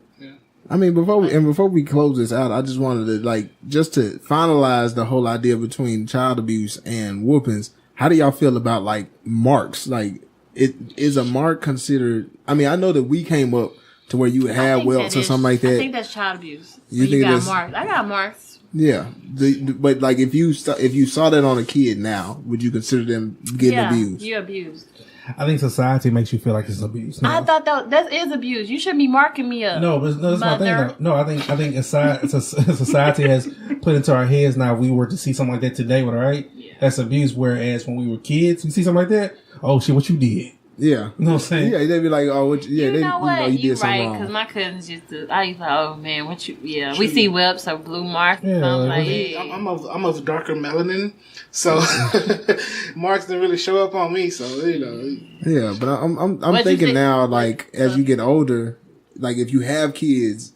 B: I mean, before we close this out, I just wanted to, just to finalize the whole idea between child abuse and whoopings. How do y'all feel about, marks? Is a mark considered, I mean, I know that we came up to where you had welts or something like that.
F: I think that's child abuse.
E: You
F: got marks. I got marks.
B: Yeah. But, if you saw that on a kid now, would you consider them getting abused?
F: Yeah, you abused.
C: I think society makes you feel like it's abuse. No.
F: I thought that is abuse. You shouldn't be marking me up.
C: No, but that's my thing. Though. No, I think society has put into our heads now. If we were to see something like that today, right? Yeah. That's abuse. Whereas when we were kids, you see something like that. Oh shit, what you did?
B: Yeah.
C: You know what I'm saying?
B: Yeah, they'd be like, oh,
F: You know what?
B: you
F: You
B: did something
F: right,
B: wrong.
F: because my cousins used to. I used to, oh man, what you? Yeah, we see webs or blue marks.
C: Yeah,
F: Yeah, I'm
C: like,
F: like,
E: Me,
F: hey.
E: I'm of darker melanin, so marks didn't really show up on me. So
B: Yeah, but I'm
F: What'd you
B: thinking
F: think?
B: now, like as you get older, like if you have kids,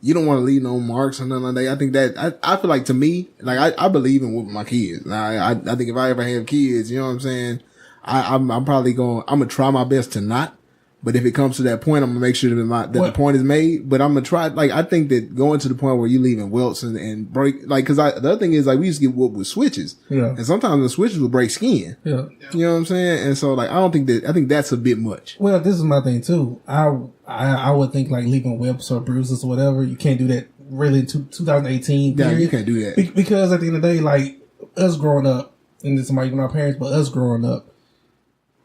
B: you don't want to leave no marks or nothing like that. I think that I feel like to me, like I believe in whooping my kids. I think if I ever have kids, you know what I'm saying, I'm probably gonna try my best to not. But if it comes to that point, I'm gonna make sure that the point is made. But I'm gonna try. Like I think that going to the point where you leaving welts and break, like, because the other thing is like we used to get whooped with switches,
C: Yeah.
B: and sometimes the switches would break skin.
C: Yeah.
B: You know what I'm saying? And so like I think that's a bit much.
C: Well, this is my thing too. I would think like leaving webs or bruises or whatever. You can't do that really in 2018.
B: Yeah,
C: period.
B: you can't do that.
C: Because at the end of the day, like us growing up, and this might be my parents, but us growing up,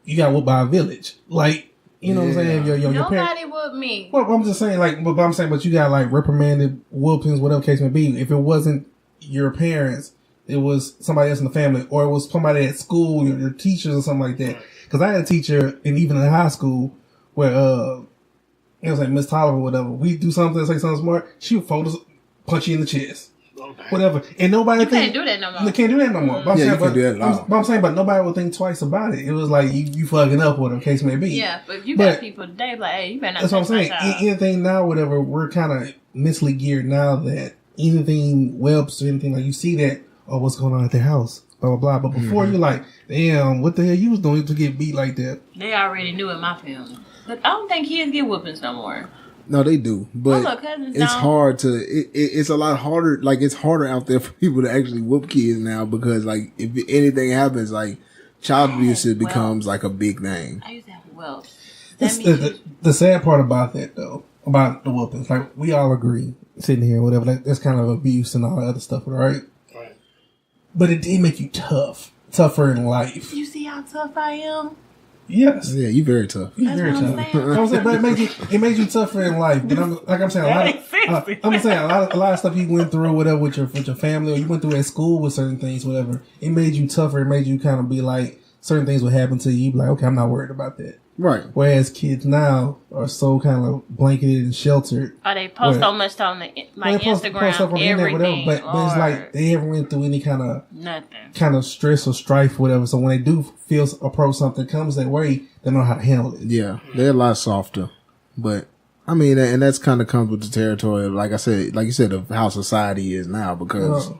C: you got whooped by a village. Like, you know what I'm saying? Your parents.
F: Nobody whooped me.
C: Well, I'm just saying, like, but I'm saying, but you got like reprimanded, whoopings, whatever case may be. If it wasn't your parents, it was somebody else in the family, or it was somebody at school, your teachers or something like that. Because I had a teacher, and even in high school, where it was like Miss Tolliver or whatever. We do something, say something smart, she would punch you in the chest. Whatever. And nobody
F: You can't do that no more.
C: You can't do that no more. But I'm
B: Yeah,
C: saying,
B: you can't do that at all.
C: But I'm saying, but nobody would think twice about it. It was like you fucking up, whatever case may be.
F: Yeah, but if you
C: But-
F: got people today like, hey, you better not
C: That's what I'm
F: touch my
C: saying.
F: child.
C: Anything now, whatever, we're kind of mentally geared now that anything webs or anything like you see that, oh, what's going on at their house, blah blah blah. But before
B: Mm-hmm.
C: you're like, damn, what the hell you was doing to get beat like that?
F: They already knew in my family. But I don't think kids get whoopings no more.
B: No, they do, but
F: My little cousins
B: it's
F: don't.
B: hard to. It's a lot harder. Like it's harder out there for people to actually whoop kids now because, like, if anything happens, like child abuse becomes like a big thing.
F: I used to have whelps.
C: That's
F: That means
C: the sad part about that though, about the whoopings. Like we all agree, sitting here, whatever. That's kind of abuse and all that other stuff, right?
E: Right.
C: But it did make you tougher in life.
F: you see how tough I am?
C: Yes.
B: Yeah, you very tough.
C: You're
F: That's
C: very
F: what I'm
C: tough.
F: saying.
C: I'm saying, but it makes you tougher in life. But I'm saying, a lot of stuff you went through, whatever, with your family, or you went through at school with certain things, whatever. It made you tougher. It made you kind of be like, certain things would happen to you. You be like, okay, I'm not worried about that.
B: Right.
C: Whereas kids now are so kind of blanketed and sheltered.
F: Or they post
C: What?
F: so much on the
C: They post
F: Instagram,
C: stuff on the internet,
F: everything.
C: whatever, but it's
F: or
C: like they haven't went through any kind
F: nothing.
C: of stress or strife, whatever. So when they do feel approach something comes their way, they know how to handle it.
B: Yeah, they're a lot softer, but I mean, and that's kind of comes with the territory of, like I said, like you said, of how society is now because.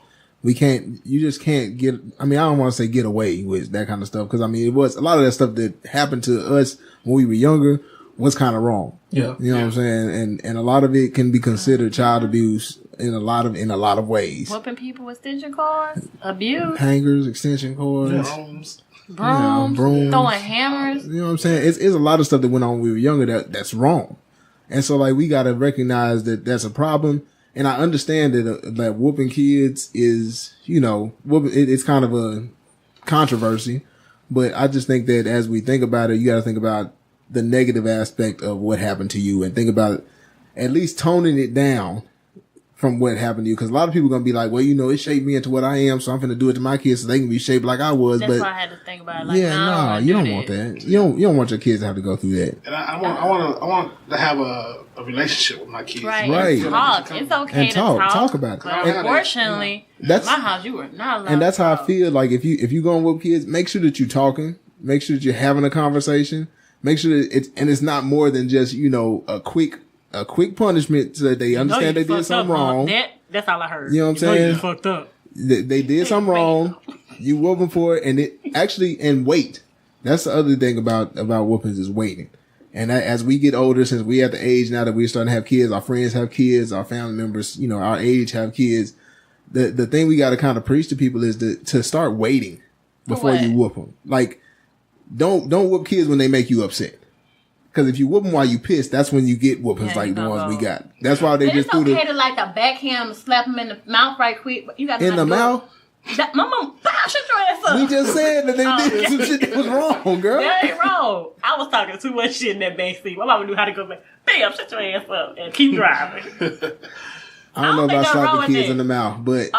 B: You just can't get, I mean, I don't want to say get away with that kind of stuff. Cause I mean, it was a lot of that stuff that happened to us when we were younger was kind of wrong.
C: Yeah.
B: You know what I'm saying? And a lot of it can be considered child abuse in a lot of ways.
F: Whooping people with extension cords, abuse,
B: Hangers, extension cords,
E: Homes.
F: brooms, throwing hammers.
B: you know what I'm saying? It's a lot of stuff that went on when we were younger that's wrong. And so like we got to recognize that that's a problem. And I understand that whooping kids is, you know, it's kind of a controversy, but I just think that as we think about it, you got to think about the negative aspect of what happened to you and think about at least toning it down from what happened to you. Cause a lot of people are going to be like, well, you know, it shaped me into what I am. So I'm going to do it to my kids so they can be shaped like I was.
F: That's
B: but
F: why I had to think about it. Like,
B: yeah,
F: no,
B: you don't want that. You don't want your kids to have to go through that.
E: And I want to have a relationship with my kids.
F: Right.
B: Right.
F: And talk. It's okay
B: And
F: to
B: talk
F: talk.
B: about it.
F: But
B: And-
F: unfortunately,
B: That's-
F: my house, you were not allowed
B: And that's
F: to
B: how I
F: talk.
B: feel. Like if you going with kids, make sure that you're talking. Make sure that you're having a conversation. Make sure that it's not more than just, you know, a quick punishment so that they understand they did something wrong.
F: That's all I heard.
B: You know what I'm saying?
D: Fucked up.
B: They did something wrong. You whoop them for it, and it actually and wait. That's the other thing about whoopings is waiting. And as we get older, since we at the age now that we're starting to have kids, our friends have kids, our family members, you know, our age have kids. The thing we got to kind of preach to people is to start waiting before
F: what?
B: you whoop them. Like, don't whoop kids when they make you upset. Because if you whoop them while you pissed, that's when you get whoopings
F: Yeah,
B: like
F: you
B: the
F: gonna
B: ones we
F: go.
B: got. That's why they
F: But
B: just
F: it's
B: threw
F: okay
B: the
F: to like a backhand and slap him in the mouth right quick. But you got to
B: in the mouth.
F: My mom, shut your ass up.
B: We just said that they
F: Oh,
B: did some shit that was wrong, girl.
D: That ain't wrong. I was talking too much shit in that backseat. My mama knew how to go back. Bam, shut your ass up and keep driving.
B: I don't know
D: think
B: about
D: I'm wrong
B: slapping
D: with
B: kids
D: that.
B: in the mouth, but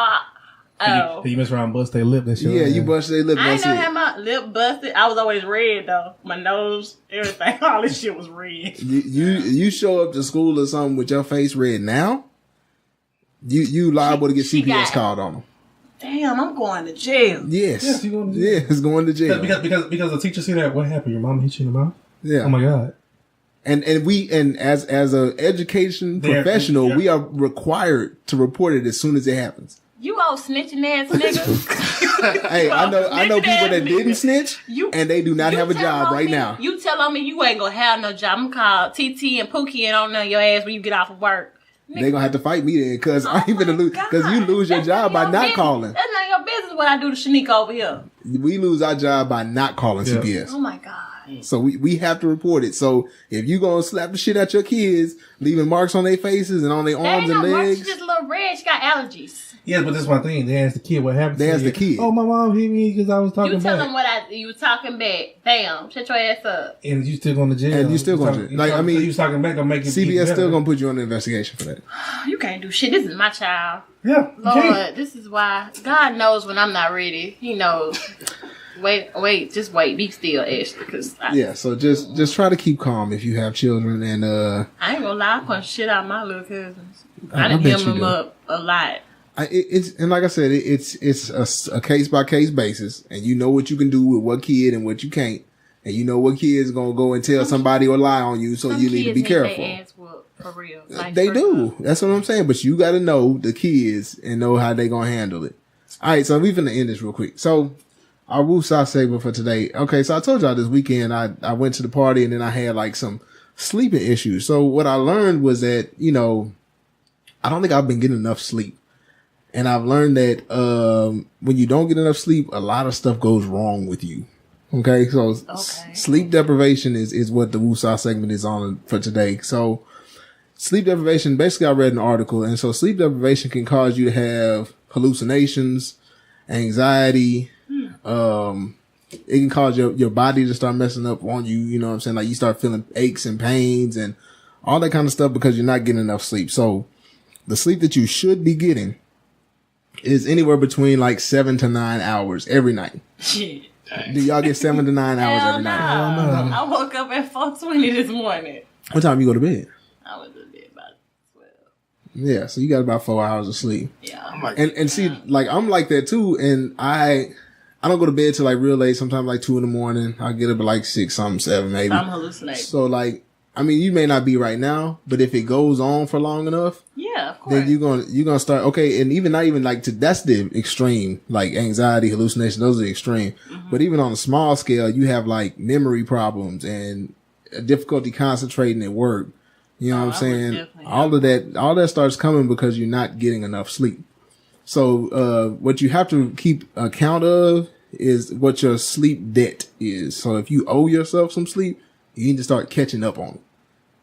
D: Oh.
C: You mess around and bust their lip and shit.
B: Yeah, you bust their lip.
D: I ain't
B: That's
D: never
B: it.
D: had my lip busted. I was always red though. My nose, everything, all this shit was red.
B: You show up to school or something with your face red now. You liable to get
D: She
B: CPS
D: got-
B: called on them.
D: Damn, I'm going to jail.
B: Yes.
C: Yes, you going to jail.
B: Yeah, it's going to jail.
C: Because the teacher see that, what happened? Your mom hit you in the mouth?
B: Yeah.
C: Oh my God.
B: And as a education professional, we are required to report it as soon as it happens.
F: You old snitching ass nigga.
B: Hey, I know people that didn't snitch,
F: You-
B: and they do not
F: You
B: have a
F: tell
B: job
F: on
B: right
F: me-
B: now.
F: You tell on me you ain't gonna have no job. I'm called TT and Pookie and on your ass when you get off of work.
B: They gonna have to fight me then, because I ain't gonna lose, because you
F: God.
B: lose your
F: That's
B: job
F: none
B: by
F: of your
B: not
F: business.
B: calling.
F: That's none of your business what I do to Shanique over here.
B: We lose our job by not calling
C: Yeah.
B: CPS.
F: Oh my God.
B: So we have to report it. So if you gonna slap the shit at your kids, leaving marks on their faces and on their
F: There ain't
B: arms
F: no
B: and
F: mark. She's
B: legs,
F: just a little red. She got allergies.
C: Yes, but that's my thing. They asked the kid what happened.
B: They
C: to
B: asked
C: you.
B: the kid.
C: Oh, my mom hit me because I was talking
F: You tell
C: back.
F: them what you was talking back. Bam. Shut your ass up.
C: And you still going to jail.
B: And you still going to jail. Like, I mean,
C: you was talking back, don't make it
B: CBS
C: better.
B: still gonna put you on the investigation for that.
D: You can't do shit.
F: This is my child.
C: Yeah. you can't.
F: Lord, this is why God knows when I'm not ready. He knows. Wait, just wait. Be still, Ashley, because
B: Yeah. So just try to keep calm if you have children, and
F: I ain't gonna lie. I punch shit out my little cousins.
B: I
F: I done
B: bet
F: hem
B: you
F: them
B: do.
F: up a lot.
B: it's and like I said, it's a case by case basis, and you know what you can do with what kid and what you can't, and you know what kid is gonna go and tell somebody or lie on you, so
F: Some
B: you need to
F: kids
B: be
F: need
B: careful.
F: their ass whooped, for real. Like,
B: They
F: for
B: do.
F: real.
B: That's what I'm saying. But you got to know the kids and know how they gonna handle it. All right, so we finna end this real quick. So our Woo Sauce segment for today. Okay, so I told y'all this weekend I went to the party and then I had like some sleeping issues. So what I learned was that, I don't think I've been getting enough sleep. And I've learned that when you don't get enough sleep, a lot of stuff goes wrong with you. Okay, so sleep deprivation is what the Woo Sauce segment is on for today. So sleep deprivation, basically I read an article, and so sleep deprivation can cause you to have hallucinations, anxiety, it can cause your body to start messing up on you, you know what I'm saying? Like you start feeling aches and pains and all that kind of stuff because you're not getting enough sleep. So the sleep that you should be getting is anywhere between like 7 to 9 hours every night.
D: Shit.
B: Do y'all get 7 to 9 hours
F: Hell
B: every
F: no.
B: night?
F: I woke up at 4:20 this morning.
B: What time you go to bed?
F: I was in bed about 12.
B: Yeah, so you got about 4 hours of sleep.
F: Yeah.
E: I'm like,
B: And see, like I'm like that too, and I don't go to bed till like real late. Sometimes like 2 a.m. I get up at like 6, something, 7 maybe.
F: I'm hallucinating.
B: So like, I mean, you may not be right now, but if it goes on for long enough,
F: Yeah, of course.
B: then you're gonna start. Okay, and even not even like that's the extreme, like anxiety, hallucination. Those are the extreme. But even on a small scale, you have like memory problems and difficulty concentrating at work. You know what I'm
F: I would
B: saying?
F: definitely
B: All that starts coming because you're not getting enough sleep. So, what you have to keep account of is what your sleep debt is. So if you owe yourself some sleep, you need to start catching up on it.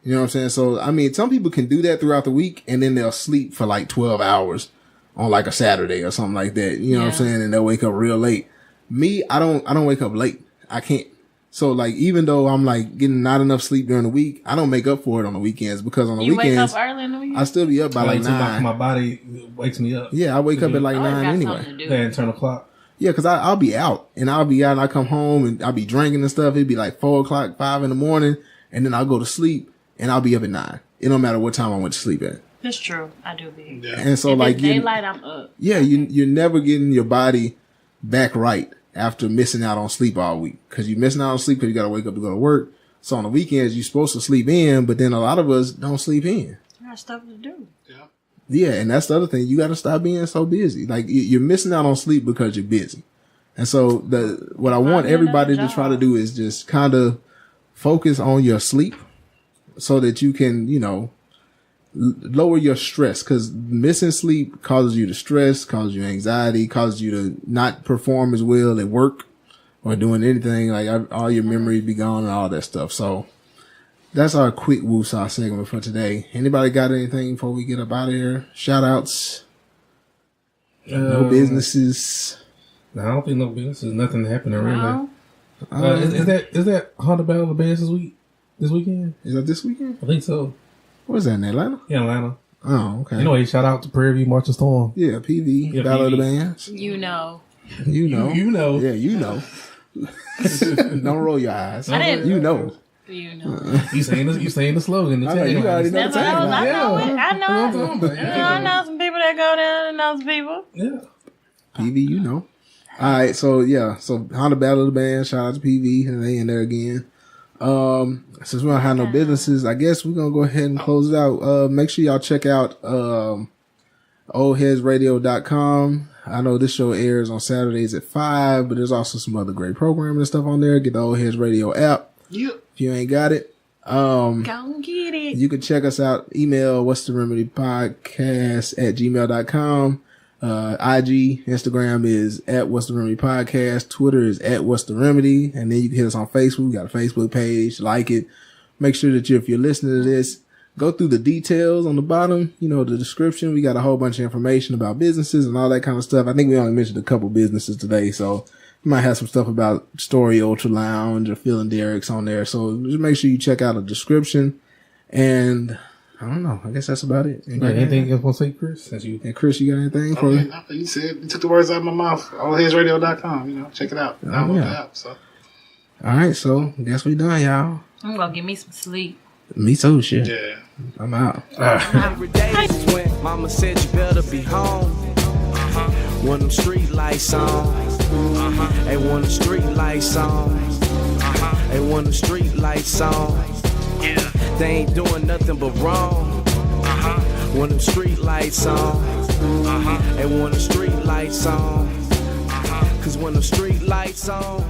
B: You know what I'm saying? So, I mean, some people can do that throughout the week and then they'll sleep for like 12 hours on like a Saturday or something like that. You know what I'm saying? And they'll wake up real late. Me, I don't wake up late. I can't. So like, even though I'm like getting not enough sleep during the week, I don't make up for it on the weekends because on the
F: you
B: weekends,
F: wake up early in the weekend?
B: I still be up by like 9.
C: My body wakes me up.
B: Yeah, I wake up at like
F: Always
B: 9
F: got
B: anyway.
F: something to do.
C: The internal clock.
B: Yeah, cause I'll be out and I come home and I'll be drinking and stuff. It'd be like 4 o'clock, 5 in the morning. And then I'll go to sleep and I'll be up at 9. It don't matter what time I went to sleep at.
F: That's true. I do be.
E: yeah.
B: And so
F: If
B: like,
F: it's daylight, I'm up.
B: you're never getting your body back right after missing out on sleep all week. Cause you're missing out on sleep cause you gotta wake up to go to work. So on the weekends, you're supposed to sleep in, but then a lot of us don't sleep in.
F: I got stuff to do.
B: Yeah, and that's the other thing. You got to stop being so busy. Like you're missing out on sleep because you're busy. And so what I want everybody to try to do is just kind of focus on your sleep so that you can, lower your stress, because missing sleep causes you to stress, causes you anxiety, causes you to not perform as well at work or doing anything. Like all your memories be gone and all that stuff. So that's our quick Woo-Saw segment for today. Anybody got anything before we get up out of here? Shout outs. No businesses.
C: No, I don't think no business. There's nothing happening really.
F: No?
C: Is that Honda Battle of the Bands this weekend?
B: Is that this weekend?
C: I think so.
B: Where's that in Atlanta?
C: Yeah, Atlanta.
B: Oh, okay.
C: Anyway, shout out to Prairie View March of Storm.
B: Yeah, PV,
C: Yeah,
B: Battle of the
C: PV.
B: Bands.
F: You know.
B: You know.
C: You know.
B: Yeah, you know. Don't roll your eyes.
F: I didn't-
B: You know.
F: You know.
C: You saying the slogan. The
B: I know, you
C: tagline.
B: already know
F: That's what I know it. I know
C: That's what I'm
F: it.
C: talking about.
F: I know some people that go down and know some people.
C: Yeah.
B: PV, you know. All right, so yeah, so Honda Battle of the Band. Shout out to PV, and they in there again. Since we don't have no businesses, I guess we're gonna go ahead and close it out. Make sure y'all check out oldheadsradio.com. I know this show airs on Saturdays at 5, but there's also some other great programming and stuff on there. Get the Old Heads Radio app
E: Yep.
B: if you ain't got it.
F: Go get it.
B: You can check us out. Email What's the Remedy Podcast at gmail.com. IG, Instagram is at What's the Remedy Podcast. Twitter is at What's the Remedy. And then you can hit us on Facebook. We got a Facebook page. Like it. Make sure that if you're listening to this, go through the details on the bottom, you know, the description. We got a whole bunch of information about businesses and all that kind of stuff. I think we only mentioned a couple businesses today, so you might have some stuff about Story Ultra Lounge or Phil and Derek's on there. So just make sure you check out the description. And I don't know. I guess that's about it.
C: Anything else want to say, Chris? Since you
B: And Chris, you got anything for me?
E: You said, you took the words out of my mouth. Oldheadsradio.com, you know, check it out. Download
B: yeah.
E: the app, so.
B: All right, so guess we done, y'all.
F: I'm gonna give me some sleep.
B: Me too, shit.
E: Yeah.
B: I'm out.
A: Every day is when mama said you better be home. When them street lights on. Hey, when the street lights on. Hey, when the street lights on. They ain't doing nothing but wrong. When them street lights on. Hey, when the street lights on. Cause when the street lights on.